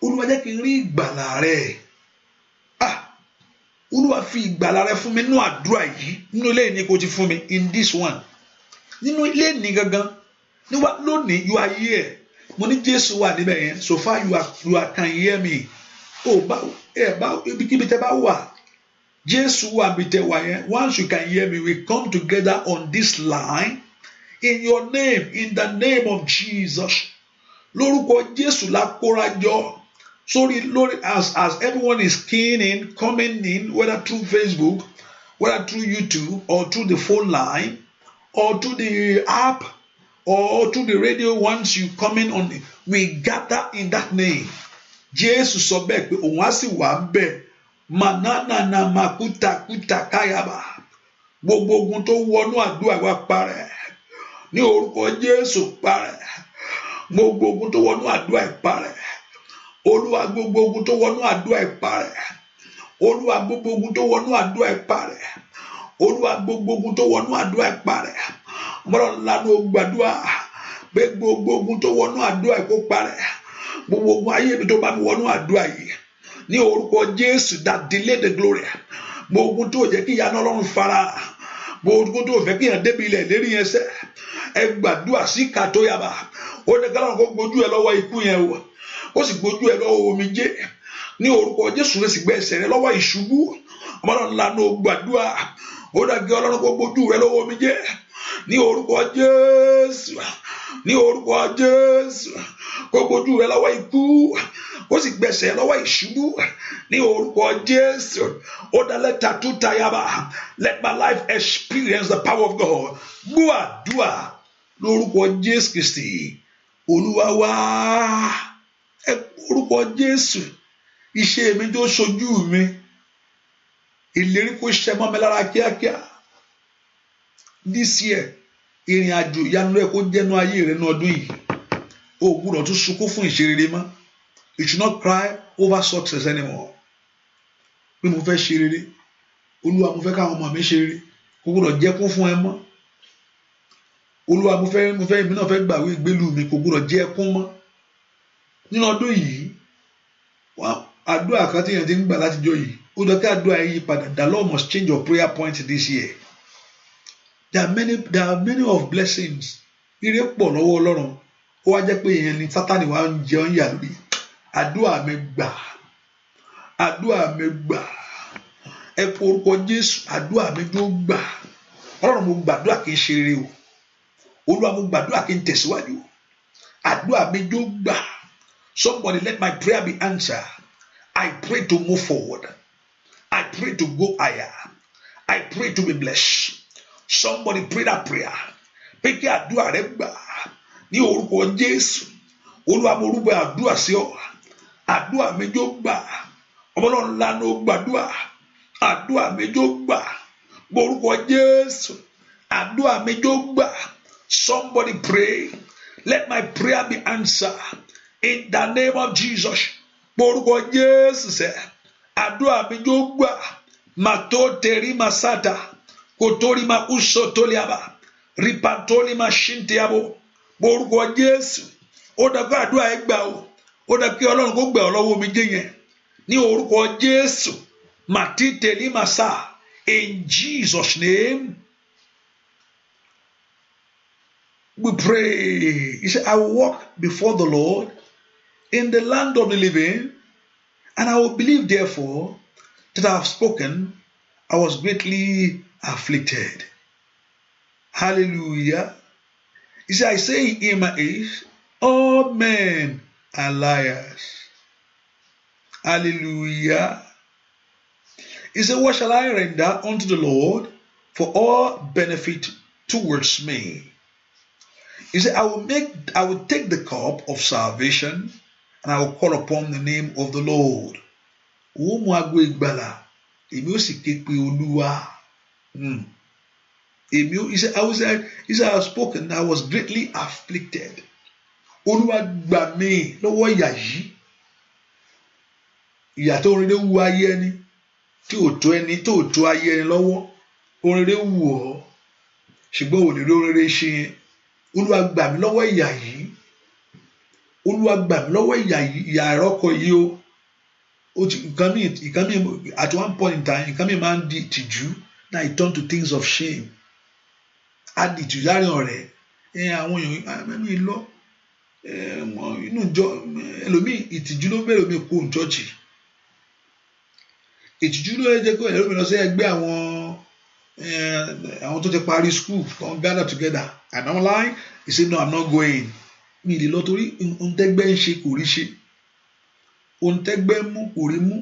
A: Olúwa jẹ́ kí n rí ìgbàlà rẹ̀. Olúwa fi ìgbàlà rẹ̀ fún mi nínú àdúrà yìí. Nínú ilé ní kò ti fún mi in this one. Nínú ilé ní gangan. Lónìí you are here. Mo ní Jésù wà níbẹ̀ yẹn. So far you can hear me. Ibikíbi tẹ́ bá wà. Jésù wà bí tẹ́ wà yẹn. Once you can hear me, we come together on this line. In your name, in the name of Jesus. Lórúkọ Jésù la kóra jọ. Lord, as everyone is keying in, coming in, whether through Facebook, whether through YouTube, or through the phone line, or through the app, or through the radio, once you come in on it, we gather in that name. Jésù sọ bẹ́ẹ̀ pé òun á sì wà ń bẹ̀. Manana na makuta kayaba. Gbogbo ogun tó wọnú àdúrà wa parẹ́. Ní orúkọ Jésù parẹ́. Gbogbo ogun tó wọnú àdúrà parẹ́. Olúwa gbogbo ogun tó wọnú àdúrà parẹ́. Olúwa gbogbo ogun tó wọnú àdúrà parẹ́. Olúwa gbogbo ogun tó wọnú àdúrà parẹ́. Mọ́rọ̀ lánàá ó gbàdúrà pé gbogbo ogun tó wọnú àdúrà kó parẹ́. Gbogbo ogun ayé mi tó bá mi wọnú àdúrà yìí. Ní orúkọ Jésù that delay the glory. Gbogbo ogun tó jẹ́ kí ìyanu Ọlọ́run fara. Gbogbo ogun tó fẹ́ kí ìyàn débi ilẹ̀ lérí yẹn sẹ́. Ẹ gbàdúrà sí kàtó yaba. Ó ní kálọ̀ kó gbójú ẹ lọ́wọ́ ikú yẹn o. Ó sì gbójú ẹ lọ́wọ́ omijé. Ní orúkọ Jésù rẹ̀ sì gbé ẹsẹ̀ rẹ lọ́wọ́ ìṣubú. Ọmọdé ńlá ní o gbàdúrà. Ó dàgé Ọlọ́run kó gbójú rẹ lọ́wọ́ omijé. Ní orúkọ Jésù. Ní orúkọ Jésù. kó gbójú rẹ lọ́wọ́ ikú ó sì gbẹ̀sẹ̀ lọ́wọ́ ìṣubú ní orúkọ Jésù. Ó dá lẹ́tà tó tayaba. Let my life experience the power of God. Gbọ́ àdúrà lórúkọ Jésù Kristi Olúwa wa. Ẹ orúkọ Jésù. Iṣẹ́ mi tó ṣojú mi. Ìlérí kó ṣẹ mọ́ mi lára kíákíá. This year, ìrìn àjò ìyanu rẹ kó jẹ́nu ayé rẹ ní ọdún yìí. O gbúdọ̀ tún sunkún fún ìṣerere mọ́. You should not cry over success anymore. Pé mo fẹ́ ṣe rere. Olúwa mo fẹ́ káwọn ọmọ mi ṣe rere. Kò gbúdọ̀ jẹ́kún fún ẹ mọ́. Olúwa mo fẹ́ èmi náà fẹ́ gbàwé ìgbélú mi kò gbúdọ̀ jẹ́ ẹkún mọ́. Nínú ọdún yìí, àdúrà kan tí èèyàn ti ń gbà látijọ́ yìí. Ó dọ̀ kí àdúrà yìí padà. The Lord must change your prayer point this year. There are many of blessings. Ire pọ̀ lọ́wọ́ Ọlọ́run. Ó wá jẹ́ pé èèyàn ni Sátánì wá ń jẹun yà lórí. Àdúrà mi gbà. Àdúrà mi gbà. Ẹ pe orúkọ Jésù. Àdúrà mi tó gbà. Ọlọ́run mo gbàdúrà kí n ṣe rere o. Olúwa mo gbàdúrà kí n tẹ̀síwájú. Àdúrà mi tó gbà. Somebody let my prayer be answered. I pray to move forward. I pray to go higher. I pray to be blessed. Somebody pray that prayer. Pé kí àdúrà rẹ gbà ní orúkọ Jésù. Olúwa mo rúbọ àdúrà sí ọ. Àdúrà mi jó gbà. Ọmọlọ́run ńlá ló gbàdúrà. Àdúrà mi jó gbà. Orúkọ Jésù. Àdúrà mi jó gbà. Somebody pray. Let my prayer be answered. In the name of Jesus. Orúkọ Jésù sẹ́. Àdúrà mi jó gbà. Màtó tẹ̀rí màsátà. Kotori ma uso toliaba. Ripantoli ma shintiabo. Orúkọ Jésù. Ó dá kí àdúrà ẹ gbà o. Ó dá kí Ọlọ́run kó gbà ọ́ lọ́wọ́ omi jẹ́ yẹn. Ní orúkọ Jésù. Màtí tẹ̀lé màsá. In Jesus' name. We pray. He said, I will walk before the Lord in the land of the living, and I will believe therefore that I have spoken. I was greatly afflicted. Hallelujah. He said, I say in my age, all men are liars. Hallelujah. He said, what shall I render unto the Lord for all benefit towards me? He said, I will take the cup of salvation and I will call upon the name of the Lord. He said, I have spoken, I was greatly afflicted. Olúwa gbà mí lọ́wọ́ ìyà yìí. Ìyà tó rere wù ayé ẹni, tí ò tó ẹni tó tó ayé ẹni lọ́wọ́. Orere wù ọ́, ṣùgbọ́n ò ní rí orere ṣe yẹn. Olúwa gbà mí lọ́wọ́ ìyà yìí. Olúwa gbà mí lọ́wọ́ ìyà yìí, ìyà àìrọ́kọ yìí o. Nǹkan mi at one point in time, nǹkan mi máa ń di ìtìjú. Now it turn to things of shame. Á di ìtìjú láàrin ọ̀rẹ́. Àwọn èèyàn mi lọ. Inú ìjọ ẹlòmíì ìtìjú ló bẹ̀rẹ̀ omi kó ìjọ́jì. Ìtìjú ló jẹ́ kó ẹlòmíì lọ sí ẹgbẹ́ àwọn tó ti parí school tó ń gather together. And online he say no, I'm not going. Mi lè lọ torí ohun tẹ́gbẹ́ ń ṣe kò rí ṣe. Ohun tẹ́gbẹ́ mú kò rí mú.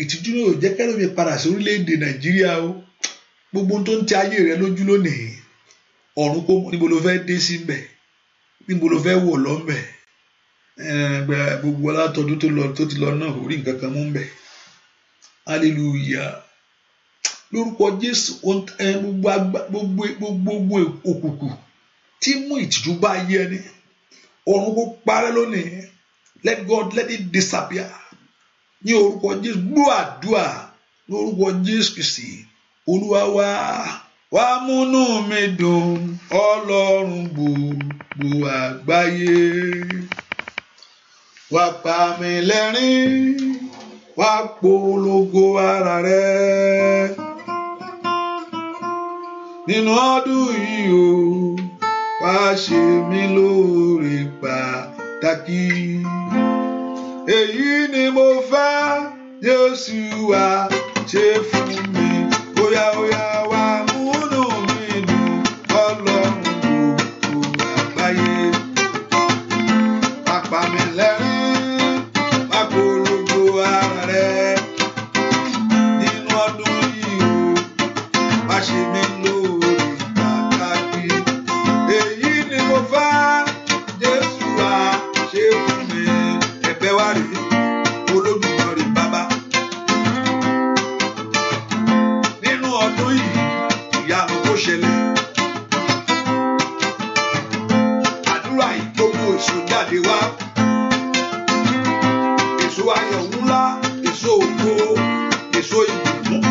A: Ìtìjú ló jẹ́ kẹ́lòmíì padà sí orílẹ̀-èdè Nàìjíríà o. Gbogbo ohun tó ń tẹ ayé rẹ lójú lónìí. Ọ̀run kó níbo ló fẹ́ dé sí mbẹ̀. Níbo ló fẹ́ wọ̀ lọ mbẹ̀. Gbogbo alátọ́dún tó ti lọ náà kò rí nǹkan kan mú mbẹ̀. Hallelujah. Lórúkọ Jésù gbogbo òkùnkùn tí mú ìtìjú bá ayé ẹni. Ọ̀run kó parẹ́ lónìí. Let God let it disappear. Ní orúkọ Jésù gbọ́ àdúrà lórúkọ Jésù Kristi. Olúwa wá múnú mi dùn Ọlọ́run gbogbo àgbáyé. Wá pa mí lẹ́rìn, wá polongo ara rẹ. Nínú ọdún yìí o, wá ṣe mí lóore pàtàkì. Èyí ni mo fẹ́, Jésù wá ṣe fún mi. Óyá wá múnú mi dùn Ọlọ́run gbogbo àgbáyé. Wá pa ayọ̀ ńlá, èso ògo, èso ìbùkún.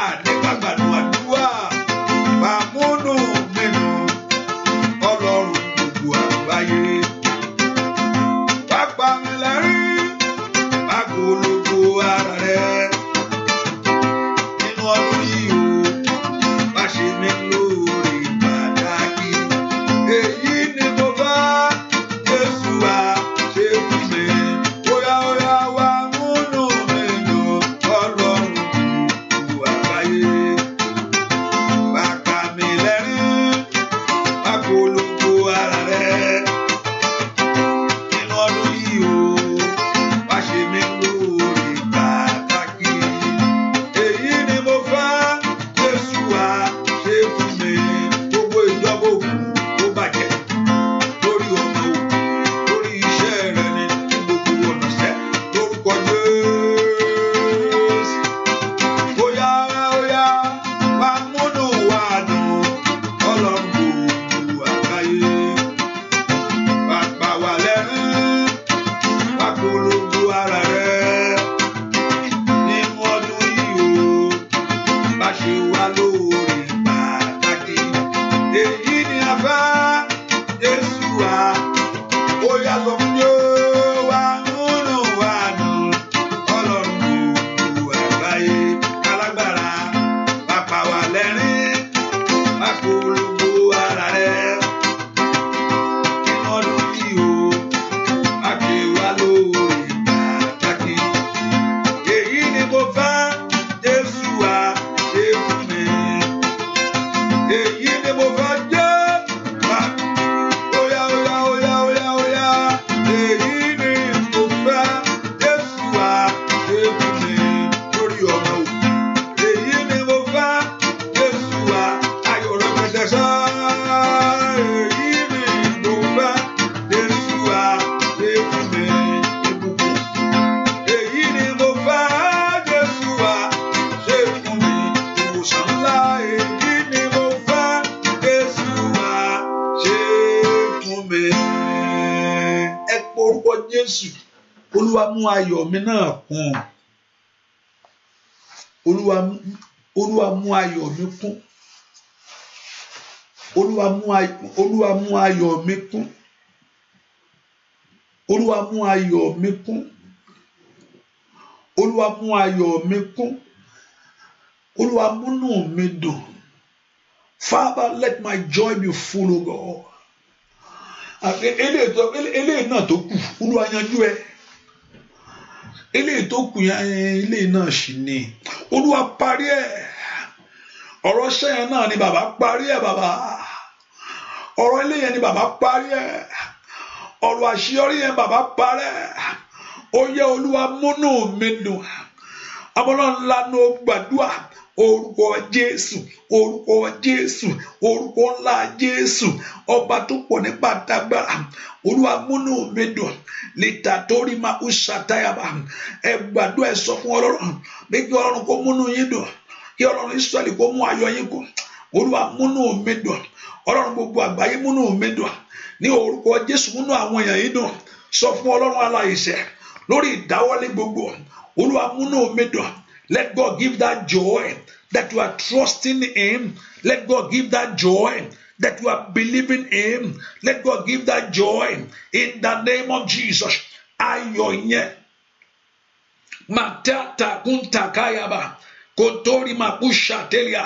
A: Àdégbàgbàdo àdúrà, bàmúnú mẹ́nu, Ọlọ́run gbogbo àgbáyé. Pápá mi lẹ́rìn, pàgọ́lógó ara rẹ̀. Nínú ọdún yìí o, má ṣe mí lóore pàtàkì. Èyí ni mo bá Jésù wá ṣe fún mi. Óyá óyá wá múnú mi dùn, Ọlọ́run gbogbo àgbáyé. Pápá mi lẹ́rìn, pàgọ́lógó ara rẹ̀. Nínú ọdún yìí o, má ṣe mí lóore pàtàkì. Èyí ni mo fẹ́ Jésù wá ṣe fún mi. Gbogbo ìjọba òkú tó bàjẹ́ lórí ọmọ òkú, lórí iṣẹ́ rẹ ni gbogbo ọ̀nà sẹ́ lórúkọ Jésù. Óyá óyá wá múnú wa dùn, Ọlọ́run gbogbo àgbáyé. Bàbá wa lẹ́rìn, pàgọ́lógó ara rẹ̀. Nínú ọdún yìí o, bá ṣe wá lóore pàtàkì. Èyí ni a fẹ́ Jésù wá. Ó yá sọ fún yóò wá múnú wa dùn, Ọlọ́run gbogbo àgbáyé. Alágbára, bàbá wa lẹ́rìn, pàgọ́lógó ara rẹ̀. Nínú ọdún yìí o, bá ṣe wá lóore pàtàkì. Èyí ni mo fẹ́ Jésù wá ṣe fún mi. Èyí ni mo fẹ́ jẹ́ wá. Óyá óyá óyá óyá óyá. Èyí ni mo fẹ́ Jésù wá ṣe fún mi. Lórí ọmọ òkú. Èyí ni mo fẹ́ Jésù wá. Ayọ̀ rẹpẹtẹ sá. Èyí ni mo fẹ́ Jésù wá ṣe fún mi. Ìbùkún. Èyí ni mo fẹ́ Jésù wá ṣe fún mi. Ìwòsàn ńlá. Èyí ni mo fẹ́ Jésù wá ṣe fún mi. Ẹ pe orúkọ Jésù. Olúwa mú ayọ̀ mi náà kún. Olúwa mú ayọ̀ mi kún. Olúwa mú ayọ̀ mi kún. Olúwa mú ayọ̀ mi kún. Olúwa mú ayọ̀ mi kún. Olúwa múnú mi dùn. Father, let my joy be full, O God. Eléyìí náà tó kù, Olúwa yanjú ẹ. Eléyìí tó kù yẹn, eléyìí náà sì ni. Olúwa parí ẹ̀. Ọ̀rọ̀ sẹ́yìn náà ni bàbá parí ẹ̀ bàbá. Ọ̀rọ̀ eléyìí ni bàbá parí ẹ̀. Ọ̀rọ̀ àṣeyọrí yẹn bàbá parí ẹ̀. Ó yẹ Olúwa múnú mi dùn. Abọ́lá ńlá ní ó gbàdúrà. Orúkọ Jésù, orúkọ Jésù, orúkọ ńlá Jésù, ọba tó pọ̀ nípa dágbára. Olúwa múnú mi dùn. Lítà torí máa ń ṣàtàyàbà. Ẹ gbàdúrà, ẹ sọ fún Ọlọ́run pé kí Ọlọ́run kó múnú yín dùn. Kí Ọlọ́run Ísírẹ́lì kó mú ayọ̀ yín kún. Olúwa múnú mi dùn. Ọlọ́run gbogbo àgbáyé múnú mi dùn. Ní orúkọ Jésù múnú àwọn èèyàn yìí dùn. Sọ fún Ọlọ́run aláìṣẹ̀ lórí ìdáwọ́lé gbogbo. Olúwa múnú mi dùn. Let God give that joy that you are trusting Him. Let God give that joy that you are believing Him. Let God give that joy in the name of Jesus. Ayọ̀ yẹn. Matata kuntakayaba. Kotori mapusha telia.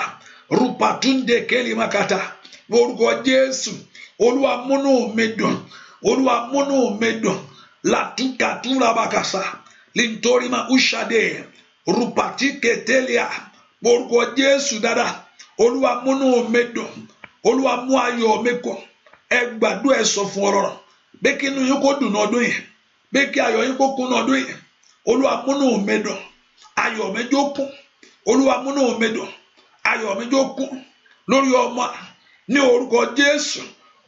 A: Rupatunde keli makata. Orúkọ Jésù. Olúwa múnú mi dùn. Olúwa múnú mi dùn. Latukatura bakasa. Lintori ma ushade. Rupati ketelia. Orúkọ Jésù dada. Olúwa múnú mi dùn. Olúwa mú ayọ̀ mi kún. Ẹ gbàdúrà, ẹ sọ fún Ọlọ́run. Bí kí inú yín kó dùn ọdún yìí. Bí kí ayọ̀ yín kó kún ọdún yìí. Olúwa múnú mi dùn. Ayọ̀ mi jó kún. Olúwa múnú mi dùn. Ayọ̀ mi jó kún. Lórí ọmọ ní orúkọ Jésù.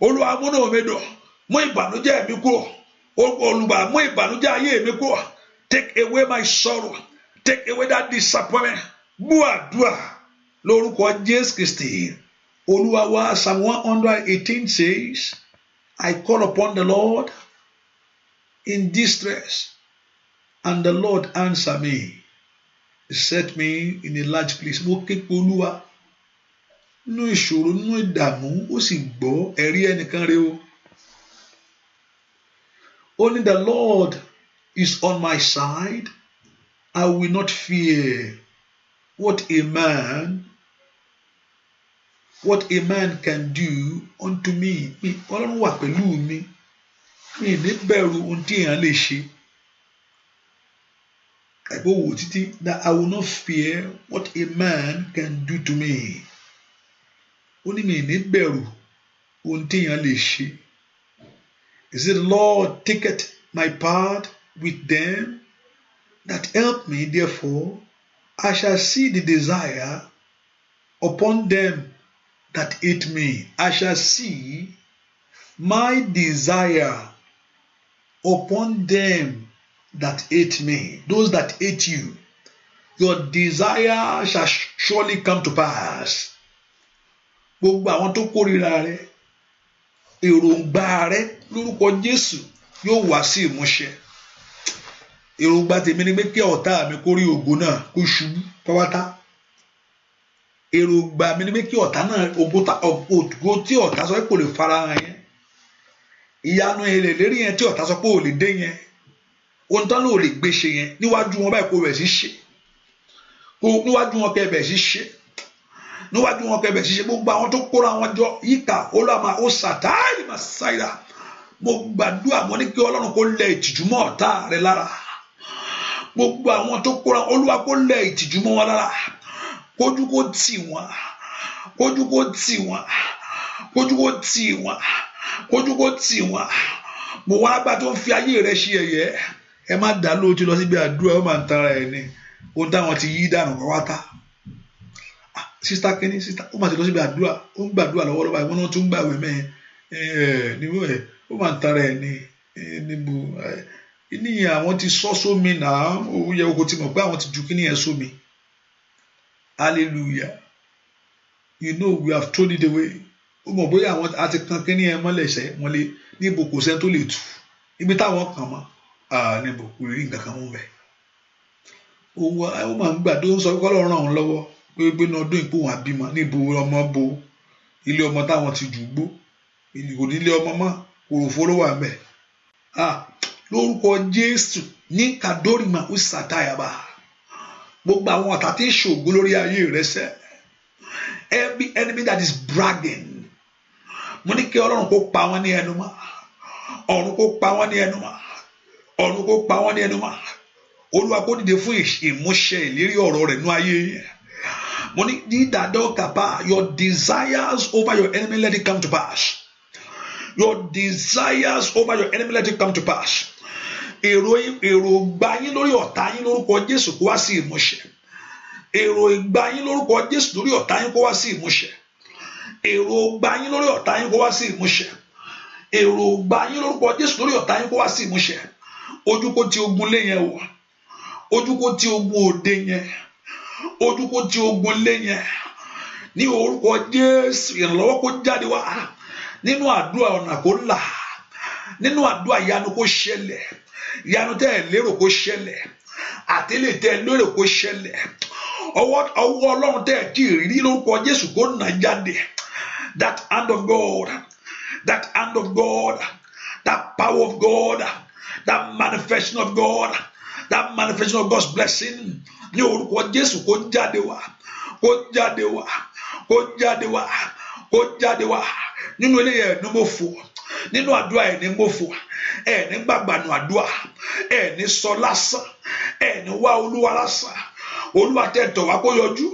A: Olúwa múnú mi dùn. Mú ìbànújẹ́ mi kúrò. Olùgbàlà mú ìbànújẹ́ ayé mi kúrò. Take away my sorrow. Take away that disappointment. Gbọ́ àdúrà lórúkọ Jésù Kristi. Olúwa wa, Psalm 118 says, I call upon the Lord in distress, and the Lord answered me. He set me in a large place. Mo ké pe Olúwa nínú ìṣòro, nínú ìdààmú, ó sì gbọ́. Ẹ̀rí ẹnìkan rèé o. Only the Lord is on my side. I will not fear what a man can do unto me. Ọlọ́run wà pẹ̀lú mi. Mi ní bẹ̀rù ohun tí èèyàn lè ṣe. Ẹ̀gbọ́n wò títí that I will not fear what a man can do to me. Ó ní mi ní bẹ̀rù ohun tí èèyàn lè ṣe. He said, the Lord taketh my part with them that help me, therefore I shall see the desire upon them that hate me. I shall see my desire upon them that hate me. Those that hate you, your desire shall surely come to pass. Gbogbo àwọn tó kórìíra rẹ, èròǹgbà rẹ lórúkọ Jésù yóò wá sí ìmúṣẹ. Èròǹgbà tèmi ni pé kí ọ̀tá mi kó rí ògo náà kó ṣubú pátápátá. Èròǹgbà mi ni pé kí ọ̀tá náà ògo tí ọ̀tá sọ pé kò lè farahàn yẹn. Ìyanu èrè lérí yẹn tí ọ̀tá sọ pé ò lè dé yẹn. Ohun tán ló lè gbé ṣe yẹn níwájú wọn báyìí kó bẹ̀ sí ṣe. Níwájú wọn kẹ́ bẹ̀ sí ṣe. Níwájú wọn kẹ́ bẹ̀ sí ṣe. Gbogbo àwọn tó kóra wọn jọ yíká Olúwa ó sàtáì máa ṣáìdá. Mo gbàdúrà mo ní kí Ọlọ́run kó lẹ̀ ìtìjú mọ́ ọ̀tá rẹ lára. Gbogbo àwọn tó kóra Olúwa kó lẹ̀ ìtìjú mọ́ wọn lára. Kójú kó tì wọ́n. Kójú kó tì wọ́n. Kójú kó tì wọ́n. Kójú kó tì wọ́n. Mo wá gbà tó ń fi ayé rẹ ṣe ẹ̀yẹ. Ẹ má dá lójú lọ síbi àdúrà, ó máa ń tara ẹ̀ ni. Ohun táwọn ti yí dànù pátá. Sísá kínní sísá ó máa ti lọ síbi àdúrà, ó ń gbàdúrà lọ́wọ́lọ́wọ́ àwọn náà tún gbàwé mẹ́ẹ̀ níbo ẹ̀ ó máa ń tara ẹ̀ ni níbo níyìn àwọn ti sọ sómi náà ó yẹ kó ti mọ̀ pé àwọn ti ju kíní yẹn sómi. Hallelujah. You know we have thrown it away. Ó mọ̀ bóyá àwọn àti kan kíní yẹn mọ́lẹ̀ṣẹ̀ wọ́n lé níbo kò sẹ́ni tó lè tù ibi táwọn kàn mọ́ níbo kò rí nǹkan kan mú bẹ́ẹ̀. Ó máa ń gbà tó ń sọ kọ́ lọ́ọ́ ràn án lọ́wọ́ pé ní ọdún ìpò wọn àbímọ níbo ọmọ bo ilé ọmọ táwọn ti jù gbó kò ní ilé ọmọ mọ́ òròfó ló wà mẹ́. Lórúkọ Jésù ní kàdórìmà ó sàtáyàbá gbogbo àwọn ọ̀tá tí ń ṣògo lórí ayé rẹ sẹ́. Every enemy that is bragging, mo ní kí Ọlọ́run kó pa wọ́n ní ẹnu mọ́. Ọ̀run kó pa wọ́n ní ẹnu mọ́. Ọ̀run kó pa wọ́n ní ẹnu mọ́. Olúwa kó dìde fún ìmúṣẹ ìlérí ọ̀rọ̀ rẹ̀ nú ayé yẹn. Mo ní dídàdọ́ kàpá, your desires over your enemy let it come to pass. Your desires over your enemy let it come to pass. Èròǹgbà yín lórí ọ̀tá yín lórúkọ Jésù kó wá sí ìmúṣẹ. Èròǹgbà yín lórúkọ Jésù lórí ọ̀tá yín kó wá sí ìmúṣẹ. Èròǹgbà yín lórí ọ̀tá yín kó wá sí ìmúṣẹ. Èròǹgbà yín lórúkọ Jésù lórí ọ̀tá yín kó wá sí ìmúṣẹ. Ojú kó ti ogun lé yẹn wò. Ojú kó ti ogun òde yẹn. Ojú kó ti ogun lé yẹn. Ní orúkọ Jésù ìrànlọ́wọ́ kó jáde wá. Nínú àdúrà ọ̀nà kó là. Nínú àdúrà ìyanu kó ṣẹlẹ̀. Ìyanu tẹ́ ẹ̀ lérò kó ṣẹlẹ̀. Àtẹ́lẹ̀ tẹ́ ẹ̀ lérò kó ṣẹlẹ̀. Ọwọ́ Ọlọ́run tẹ́ ẹ̀ kí ìrírí lórúkọ Jésù kó nà jáde. That hand of God, that hand of God, that power of God, that manifestation of God, that manifestation of God's blessing. Ní orúkọ Jésù kó jáde wá, kó jáde wá, kó jáde wá, kó jáde wá. Nínú eléyìí ẹ̀ ní mo fò, nínú àdúrà ẹ̀ ní mo fò, ẹ̀ ní gbàgbànú àdúrà, ẹ̀ ní sọ lásán, ẹ̀ ní wá Olúwa lásán. Olúwa tẹ́ tọ̀ wá kó yọjú,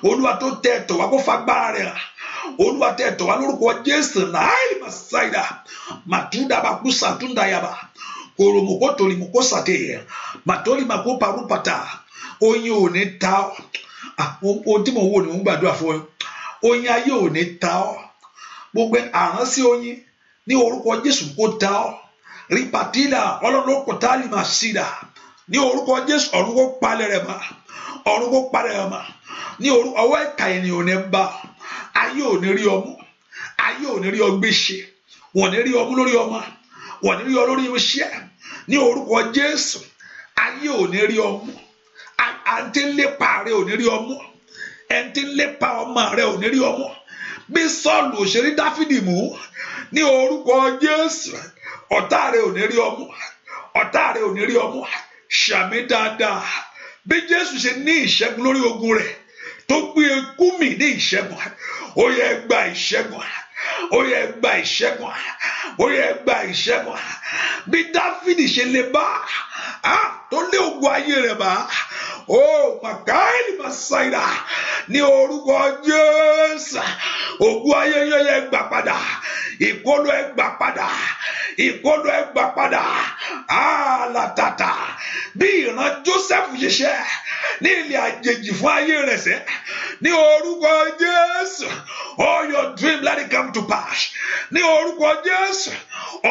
A: Olúwa tó tẹ́ tọ̀ wá kó fagbára rẹ̀ hàn. Olúwa tẹ́ tọ̀ wá lórúkọ Jésù náírà màsáìdá màtúndà bàkú sàtúndà yàbá kòròmùkó tòlìmùkó sàtẹ̀ màtólìmàkó parúpàtà. Oyin ò ní ta ọ́. Ohun tí mo wò ni mo ń gbàdúrà fún ẹ. Oyin ayé ò ní ta ọ́. Gbogbo àrán sí oyin ní orúkọ Jésù kó ta ọ́. Rìpàtìlà ọlọ́run kò tá lè máa ṣídà. Ní orúkọ Jésù ọ̀run kó palẹ̀ rẹ̀ mọ́. Ọ̀run kó palẹ̀ rẹ̀ mọ́. Ní orúkọ ọwọ́ ẹ̀ka ènìyàn ò ní bá. Ayé ò ní rí ọmú. Ayé ò ní rí ọgbẹ́ ṣe. Wọ́n ní rí ọmú lórí ọmọ. wọ́n ní rí ọ lórí iṣẹ́ ní orúkọ Jésù. Ayé ò ní rí ọ mú, àǹtí ń lépa rẹ ò ní rí ọ mú, ẹ̀ǹtí ń lépa ọmọ rẹ ò ní rí ọ mú. Bí Sọ́ọ̀lù ò ṣe rí Dáfídì mú ní orúkọ Jésù, ọ̀tá rẹ ò ní rí ọ mú, ọ̀tá rẹ ò ní rí ọ mú. Ṣàmì dáadáa. Bí Jésù ṣe ní ìṣẹ́gun lórí ogun rẹ̀ tó gbé ikú mì ní ìṣẹ́gun, ó yẹ gba ìṣẹ́gun, ó yẹ gba ìṣẹ́gun, ó yẹ gba ìṣẹ́gun. Bí Dáfídì ṣe lè bá tó lé ogun ayé rẹ̀ bá, ó màkàílì màsáìdà ní orúkọ Jésù. Ogun ayé yẹ gbà padà, ìkólọ ẹ gbà padà, ìkólọ ẹ gbà padà. Àlàtàtà bí ìran Jósẹ́fù ṣiṣẹ́ ní ilẹ̀ àjèjì fún ayé rẹ̀ sẹ́, ní orúkọ Jésù. All your dream let it come to pass. Ní orúkọ Jésù.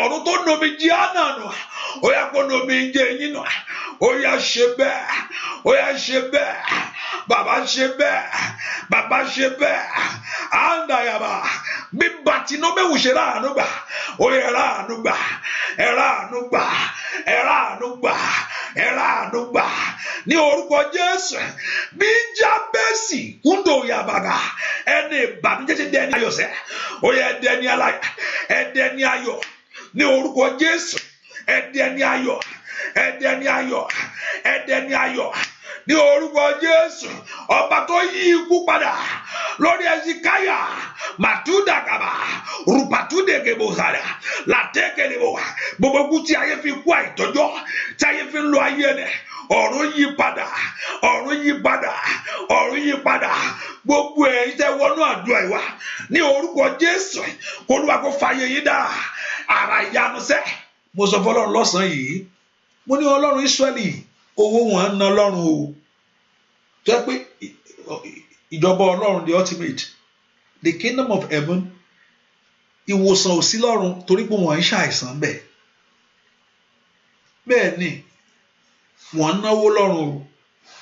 A: Ọ̀run tó nomi jí àná nù, ó yá kó nomi jẹ yín nù. Ó yá ṣe bẹ́ẹ̀, ó yá ṣe bẹ́ẹ̀, bàbá ṣe bẹ́ẹ̀, bàbá ṣe bẹ́ẹ̀. Àǹdàyàbá bí Bàtínómẹ́wù ṣe ráàánú gbà, ó yẹ ráàánú gbà, ẹ ráàánú gbà, ẹ ráàánú gbà, ẹ ráàánú gbà. Ní orúkọ Jésù. Bí Jábẹ́sì kúndò yàbàgà ẹni ìbànújẹ́ ti dẹni ayọ̀ sẹ́, ó yẹ dẹni aláyọ̀, ẹ dẹni ayọ̀ ní orúkọ Jésù. Ẹ dẹni ayọ̀, ẹ dẹni ayọ̀, ẹ dẹni ayọ̀ ní orúkọ Jésù. Ọba tó yí ikú padà lórí Ẹsíkáyà, màtúndàgàbà rùpàtúndègèbòsàrà làtẹ́kẹ̀lẹ́bò. Gbogbo ogun tí ayé fi kú àìtọ́jọ́, tí ayé fi ń lo ayé ẹni, ọ̀run yí padà, ọ̀run yí padà, ọ̀run yí padà. Gbogbo ẹ̀yin tẹ́ wọnú àdúrà ìwà ní orúkọ Jésù, kó Olúwa kó fàyè yín dára. Àrà ìyanu sẹ́, mo sọ fọ́lọ́run lọ́sàn-án yìí, mo ní Ọlọ́run Ísírẹ́lì, owó wọn ń ná Ọlọ́run o. Tó yẹ pé ìjọba Ọlọ́run, the ultimate, the kingdom of heaven, ìwòsàn ò sí lọ́run torí pé wọ́n ń ṣàìsàn bẹ́ẹ̀. Bẹ́ẹ̀ ni wọ́n ń náwó lọ́run o,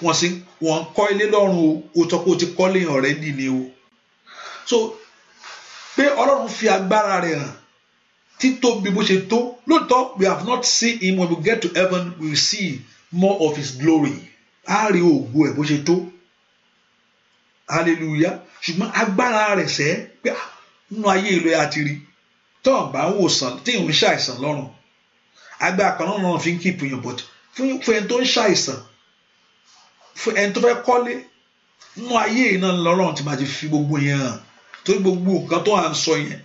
A: wọ́n ń kọ́ ilé lọ́run o, ó tọ́ pé ó ti kọ́lé already ni o. So pé Ọlọ́run fi agbára rẹ̀ hàn títóbi bó ṣe tó. Lóòótọ́ we have not seen him. When we get to heaven we will see more of his glory. A rí ògo ẹ̀ bó ṣe tó. Hallelujah. Ṣùgbọ́n agbára rẹ̀ sẹ́ pé nínú ayé ìlú ẹ̀ àti rí tọ́ọ̀ bá ń wòsàn tí ìhun ṣàìsàn lọ́rùn. Agbára kan náà fi ń keep yàn, but fún ẹni tó ń ṣàìsàn, fún ẹni tó fẹ́ kọ́lé, nínú ayé yìí náà lọ́rùn tí máa ti fi gbogbo yẹn hàn. Torí gbogbo nǹkan tó à ń sọ yẹn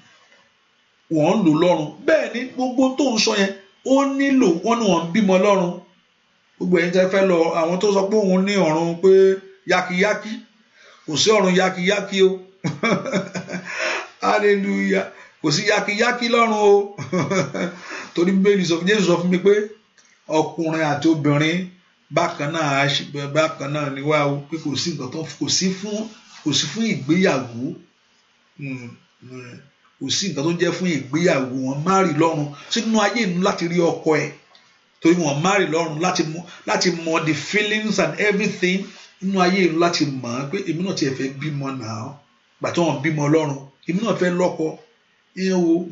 A: wọ́n ń lò lọ́run. Bẹ́ẹ̀ ni gbogbo tó ń sọ yẹn ó nílò, wọ́n ní wọ́n ń bímọ lọ́run. Gbogbo ẹ̀yin tẹ́ fẹ́ lọ, àwọn tó sọ pé òun ní ọ̀run pé yakiyaki, kò sí ọ̀run yakiyaki o. Hallelujah. Kò sí yakiyaki lọ́run o. Torí Bíbélì sọ, Jésù sọ fún mi pé ọkùnrin àti obìnrin bákan náà ni wá o, pé kò sí nǹkan tó kò sí fún ìgbéyàwó. Kò sí nǹkan tó jẹ́ fún ìgbéyàwó. Wọn márì lọ́run sínú ayé inú láti rí ọkọ ẹ̀, torí wọn márì lọ́run láti mọ the feelings and everything inú ayé inú, láti mọ̀ pé èmi náà tiẹ̀ fẹ́ bímọ náà. Gbà tó wọn bímọ lọ́run, èmi náà fẹ́ lọ́kọ,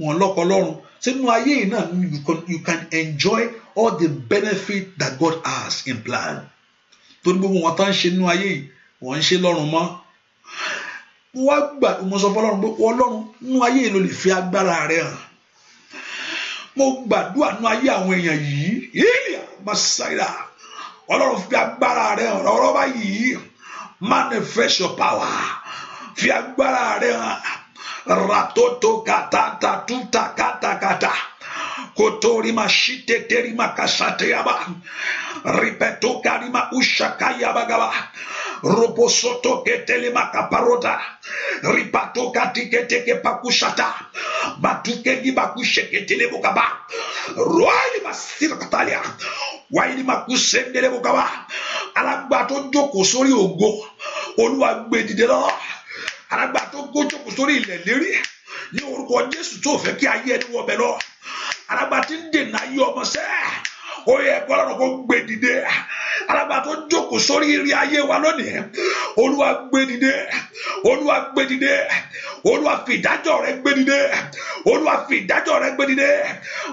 A: wọn lọ́kọ lọ́run. Sínú ayé yìí náà you can enjoy all the benefit that God has in plan. Torí gbogbo wọn tó ń ṣe nínú ayé yìí wọ́n ń ṣe lọ́run mọ́. Wọ́n gbà, mo sọ fún Ọlọ́run pé Ọlọ́run nínú ayé yìí ló lè fi agbára rẹ̀ hàn. Mo gbàdúrà nínú ayé àwọn èèyàn yìí, ìyá Masaida, Ọlọ́run fi agbára rẹ̀ hàn lọ́rọ̀ báyìí. Manifest your power, fi agbára rẹ̀ hàn. Ratoto katata tuta kata kotori mashite teri makasate yaba ripeto karima ushakaya bagaba roposoto ketele makaparota ripato katiketeke pakushata batuke di bakusheketele bokaba roali masira katalia waili makusendele bokaba alagba tó jókòó sórí ògo Olúwa gbé dìde lọ. Alàgbà tó jókòó sórí ilẹ̀ lérí ní orúkọ Jésù tó fẹ́ kí ayé ẹni wọ bẹ̀ lọ. Alàgbà tí ń dènà ayé ọmọ sẹ́, ó yẹ kó Ọlọ́run kó gbé dìde. Alàgbà tó jókòó sórí ìrì ayé wa lónìí, Olúwa gbé dìde, Olúwa gbé dìde, Olúwa fi ìdájọ́ rẹ gbé dìde. Olúwa fi ìdájọ́ rẹ gbé dìde.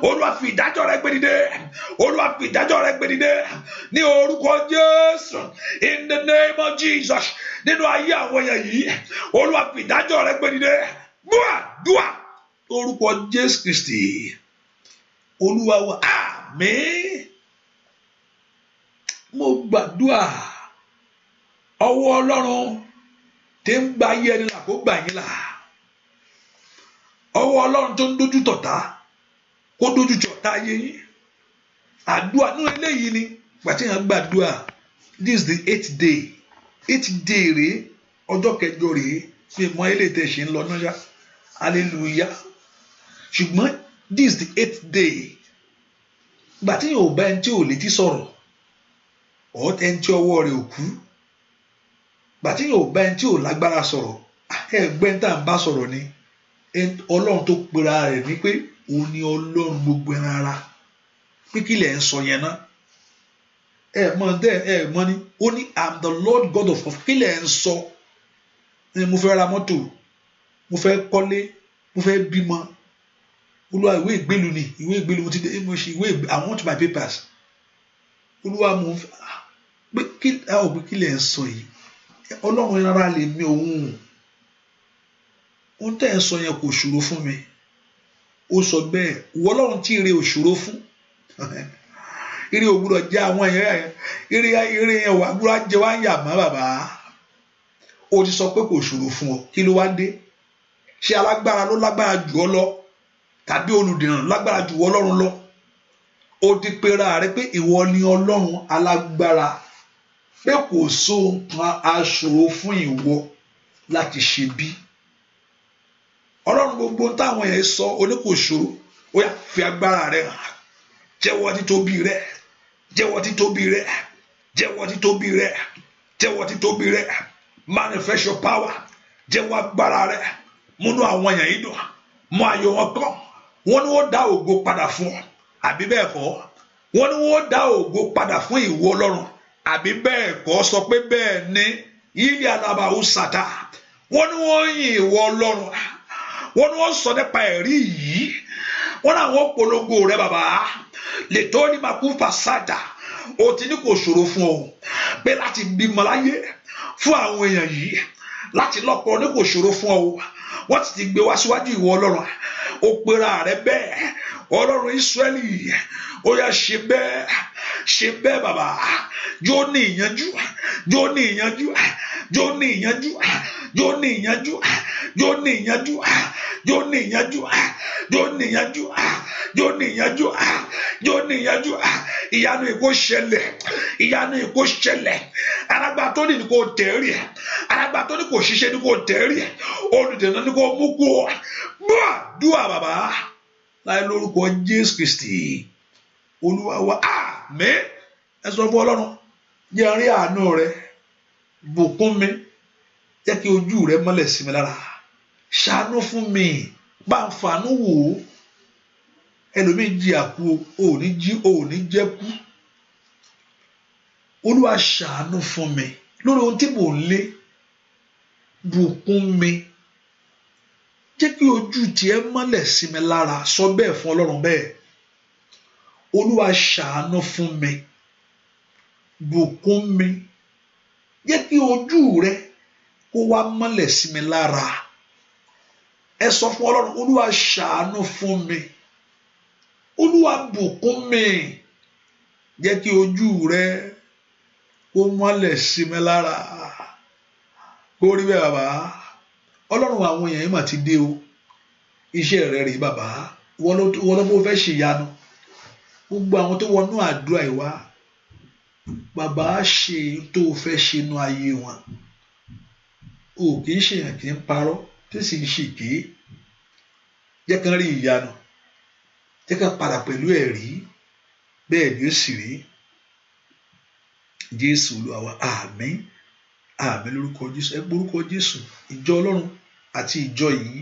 A: Olúwa fi ìdájọ́ rẹ gbé dìde. Olúwa fi ìdájọ́ rẹ gbé dìde. Ní orúkọ Jésù, in the name of Jesus, nínú ayé àwọn èèyàn yìí, Olúwa fi ìdájọ́ rẹ gbé dìde. Dúà orúkọ Jésù Kristi Olúwa wa, àmín. Mo gbàdúrà ọwọ́ Ọlọ́run tí ń gba ayé ẹni là kó gbà yín là. Ọwọ́ Ọlọ́run tó ń dojú tọ̀tá kó dojú tọ̀tá ayé yín. Àdúrà nínú eléyìí ni pàtí yẹn gbàdúrà. This is the 8th day. 8th day rèé, ọjọ́ kẹjọ rèé. Mi mọ ilé tẹ̀ ṣe ń lọ náà yá. Hallelujah. Ṣùgbọ́n this is the 8th day. Gbàtí yóò bá ẹni tí ò létí sọ̀rọ̀, ọ̀ ẹni tí ọwọ́ rẹ̀ ò kú. Gbàtí yóò bá ẹni tí ò lágbára sọ̀rọ̀, ẹgbẹ́ tá à ń bá sọ̀rọ̀ ni Ọlọ́run tó pera rẹ̀ ní pé òun ni Ọlọ́run gbogbo ẹran ara. Pé kí lẹ̀ ń sọ yẹn náà? Mọ ni ó ní I'm the Lord God of kí lẹ̀ ń sọ? Mo fẹ́ ra mọ́tò, mo fẹ́ kọ́lé, mo fẹ́ bímọ. Olúwa ìwé ìgbélu ni, ìwé ìgbélu mo ti dé, mo ṣe ìwé I want my papers. Olúwa mo pé kí lẹ̀ ń sọ yìí? Ọlọ́run ẹran ara lè mi òun. Ohun tẹ́ ẹ̀ ń sọ yẹn kò ṣòro fún mi. Ó sọ bẹ́ẹ̀, ìwọ Ọlọ́run tí ire ò ṣòro fún. Ire òwúrọ̀ jẹ́ àwọn èèyàn, ire yẹn wà gbúra jẹ wá ń yà mọ́ bàbá. Ó ti sọ pé kò ṣòro fún ọ, kí ló wá dé? Ṣé alágbára ló lágbára jù ọ lọ? Tàbí olùdènà lágbára jù Ọlọ́run lọ? Ó ti pera rẹ pé ìwọ ni Ọlọ́run alágbára, pé kò sóhun kan aṣòro fún ìwọ láti ṣe bí. Ọlọ́run gbogbo táwọn yẹn sọ oníkòṣòro, ó yá fi agbára rẹ hàn. Jẹ́wọ́ títóbi rẹ, jẹ́wọ́ títóbi rẹ, jẹ́wọ́ títóbi rẹ, jẹ́wọ́ títóbi rẹ. Manifest your power. Jẹ́wọ́ agbára rẹ. Múnú àwọn èèyàn yìí dùn, mú ayọ̀ wọn kàn. Wọ́n ní wọ́n dá ògo padà fún ọ, àbí bẹ́ẹ̀ kọ́? Wọ́n ní wọ́n dá ògo padà fún ìwọ Ọlọ́run, àbí bẹ́ẹ̀ kọ́? Sọ pé bẹ́ẹ̀ ni. Yíyí alábàáwò sàtà. Wọ́n ní wọ́n yin ìwọ Ọlọ́run. Wọ́n ní wọ́n sọ nípa ẹ̀rí yìí. Wọ́n ní àwọn polongo rẹ bàbá. Lè tó ní màkú fàṣàdà. O ti ní kò ṣòro fún ọ pé láti bímọ láyé fún àwọn èèyàn yìí, láti lọ́kọ ní kò ṣòro fún ọ. Wọ́n ti gbé wá síwájú ìwọ Ọlọ́run. Ó pera rẹ bẹ́ẹ̀, Ọlọ́run Ísírẹ́lì. Ó yá ṣe bẹ́ẹ̀ bàbá. Yóò ní ìyanjú, yóò ní ìyanjú, yóò ní ìyanjú, yóò ní ìyanjú, yóò ní ìyanjú, yóò ní ìyanjú, yóò ní ìyanjú, yóò ní ìyanjú, yóò ní ìyanjú. Ìyanu ìkó ṣẹlẹ̀, ìyanu ìkó ṣẹlẹ̀. Alágbára tó ní kò tẹ̀rí ẹ̀, alágbára tó ní kò ṣiṣẹ́ ní kò tẹ̀rí ẹ̀, olùdènà ní kò mú kú ọ. Dúà bàbá láì lórúkọ Jésù Kristi Olúwa wa, àmín. Ẹ sọ fún Ọlọ́run, jẹ́ rí àánú rẹ, bùkún mi, jẹ́ kí ojú rẹ mọ́lẹ̀ sí mi lára. Ṣàánú fún mi, bá ń fàánú wò ó. Ẹlòmíì jí àkú, ò ní jẹ́ kú. Olúwa ṣàánú fún mi lórí ohun tí mò ń lé. Bùkún mi, jẹ́ kí ojú tiẹ̀ mọ́lẹ̀ sí mi lára. Sọ bẹ́ẹ̀ fún Ọlọ́run bẹ́ẹ̀. Olúwa ṣàánú fún mi, bùkún mi, jẹ́ kí ojú rẹ kó wá mọ́lẹ̀ sí mi lára. Ẹ sọ fún Ọlọ́run, Olúwa ṣàánú fún mi, Olúwa bùkún mi, jẹ́ kí ojú rẹ kó mọ́lẹ̀ sí mi lára. Kó rí bẹ́ẹ̀ bàbá. Ọlọ́run àwọn èèyàn yìí mà ti dé o. Iṣẹ́ rẹ rèé bàbá. Wọ́n ló fẹ́ ṣèyanu. Gbogbo àwọn tó wọnú àdúrà ìwá, bàbá ṣe tó fẹ́ ṣe inú ayé wọn. O kì í ṣe èèyàn kì í parọ́, tí sì ń ṣèké. Jẹ́ kán rí ìyanu, jẹ́ kán padà pẹ̀lú ẹ̀rí. Bẹ́ẹ̀ ni ó sì rí. Jésù Olúwa wa, àmín. Àmín lórúkọ Jésù. Ẹ gbórúkọ Jésù. Ìjọ Ọlọ́run àti ìjọ yìí,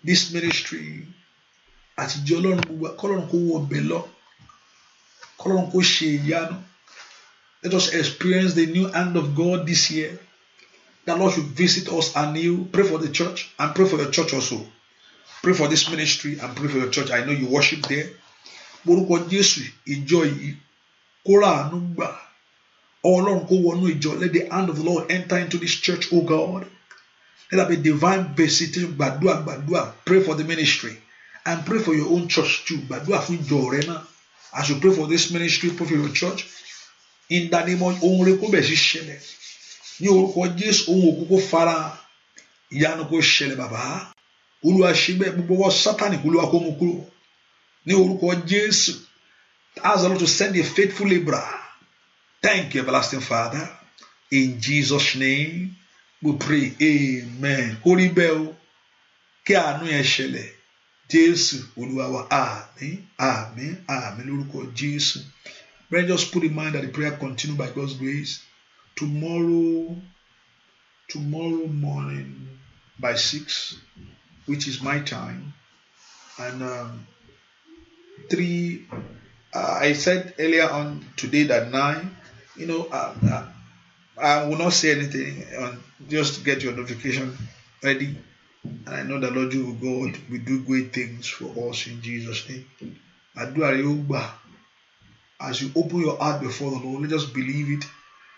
A: this ministry àti ìjọ Ọlọ́run gbogbo, kọ́lọ́run kó wọ ọbẹ̀ lọ, kọ́lọ́run kó ṣe ìyanu. Let us experience the new hand of God this year. The Lord should visit us anew. Pray for the church and pray for your church also. Pray for this ministry and pray for your church. I know you worship there. Orúkọ Jésù, ìjọ yìí kó ráàánú gbà. Ọlọ́run kó wọnú ìjọ. Let the hand of the Lord enter into this church, oh God. Let there be divine visitation. Gbàdúrà. Pray for the ministry and pray for your own church too. Gbàdúrà fún ìjọ rẹ náà. As you pray for this ministry, pray for your church. In the name of ohun rere kó bẹ̀ sí ṣẹlẹ̀. Ní orúkọ Jésù, ohun òkú kó fara. Ìyanu kó ṣẹlẹ̀ bàbá. Olúwa ṣe bẹ́ẹ̀, gbogbo ọwọ́ Sátánì kó Olúwa kó mú kúrò. Ní orúkọ Jésù, ask the Lord to send a faithful laborer. Thank you, everlasting Father. In Jesus' name, we pray. Amen. Kó rí bẹ́ẹ̀ o, kí àánú yẹn ṣẹlẹ̀. Jésù Olúwa wa, àmín, àmín, àmín lórúkọ Jésù. Brethren, just put in mind that the prayer continue by God's grace. Tomorrow morning by 6, which is my time, and 3. I said earlier on today that 9. I will not say anything. Just get your notification ready, and I know that Lord you God will do great things for us in Jesus' name. Àdúrà rẹ ó gbà. As you open your heart before the Lord, let us believe it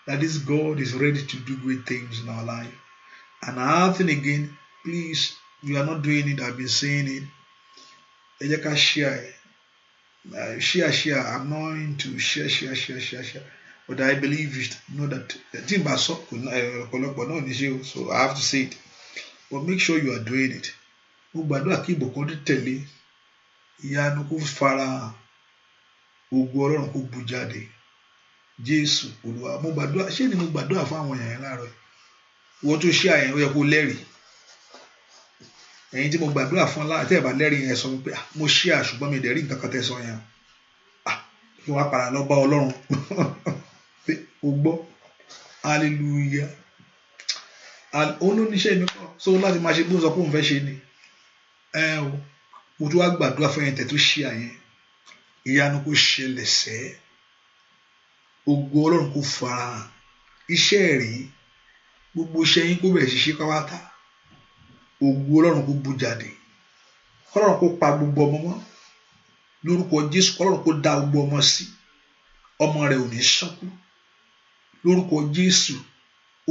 A: that this God is ready to do great things in our life. And nothing again, please, you are not doing it. I've been saying it. Ẹ jẹ́ ká share. I'm not into share. But I believe it. Know that so I have to say it. But make sure you are doing it. Gbàdúrà kí ìbùkún tó tẹ̀lé ìyanu kó fara ògo Ọlọ́run kó bú jáde. Jésù Olúwa, mo gbàdúrà, ṣé ni mo gbàdúrà fún àwọn èèyàn láàárọ̀ yìí? Wọ́n tó ṣe àyẹ̀wò yẹ kó lẹ́rìí. Ẹ̀yin tí mo gbàdúrà fún láàárọ̀ tẹ́ ẹ̀ bá lẹ́rìí yẹn sọ pé mo ṣe àṣùgbọ́n mi dẹ̀rí nǹkan kan tẹ́ sọ yẹn. Kí wọ́n á padà lọ bá Ọlọ́run. O gbọ́, hallelujah. Òun ló níṣẹ́ mi kọ́, so láti máa ṣe bó sọ pé òun fẹ́ ṣe ni. Mo tún wá gbàdúrà fún ẹ̀yin tẹ́ tó ṣe àyẹn. Ìyanu kó ṣẹlẹ̀ sẹ́. Ògo Ọlọ́run kó farahàn. Iṣẹ́ rí gbogbo iṣẹ́ yín kó bẹ̀rẹ̀ ṣiṣẹ́ káwátá. Ògo Ọlọ́run kó bú jáde. Ọlọ́run kó pa gbogbo ọmọ mọ́. Lórúkọ Jésù, Ọlọ́run kó dá gbogbo ọmọ sí. Ọmọ rẹ̀ ò ní ṣánkú. Lórúkọ Jésù,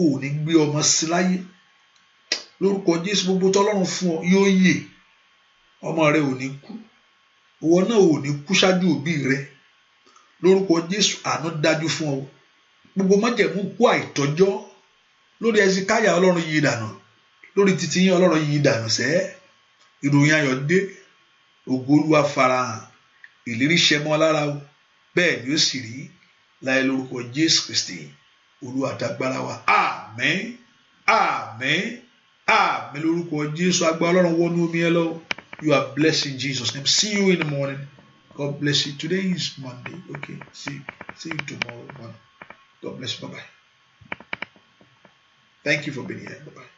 A: ò ní gbé ọmọ sí láyé. Lórúkọ Jésù, gbogbo tọ́lọ́run fún ọ yóò yè. Ọmọ rẹ̀ ò ní kú. Ìwọ náà ò ní kú ṣáájú òbí rẹ̀. Lórúkọ Jésù, àánú dájú fún ọ. Gbogbo májẹ̀mú kú àìtọ́jọ́ lórí Ẹsíkáyà Ọlọ́run yí dànù. Lórí títí yín Ọlọ́run yí dànù sẹ́. Ìròyìn ayọ̀ dé. Ògo Olúwa farahàn. Ìlérí ṣẹ mọ́ lára o. Bẹ́ẹ̀ ni ó sì rí láì lórúkọ Jésù Kristi Olúwa àtàgbára wa. Àmín, àmín, àmín lórúkọ Jésù. Agbára Ọlọ́run wọnú omi ẹ lọ. You are blessed in Jesus' name. See you in the morning. God bless you. Today is Monday. Okay. See you tomorrow morning. God bless you. Bye-bye. Thank you for being here. Bye-bye.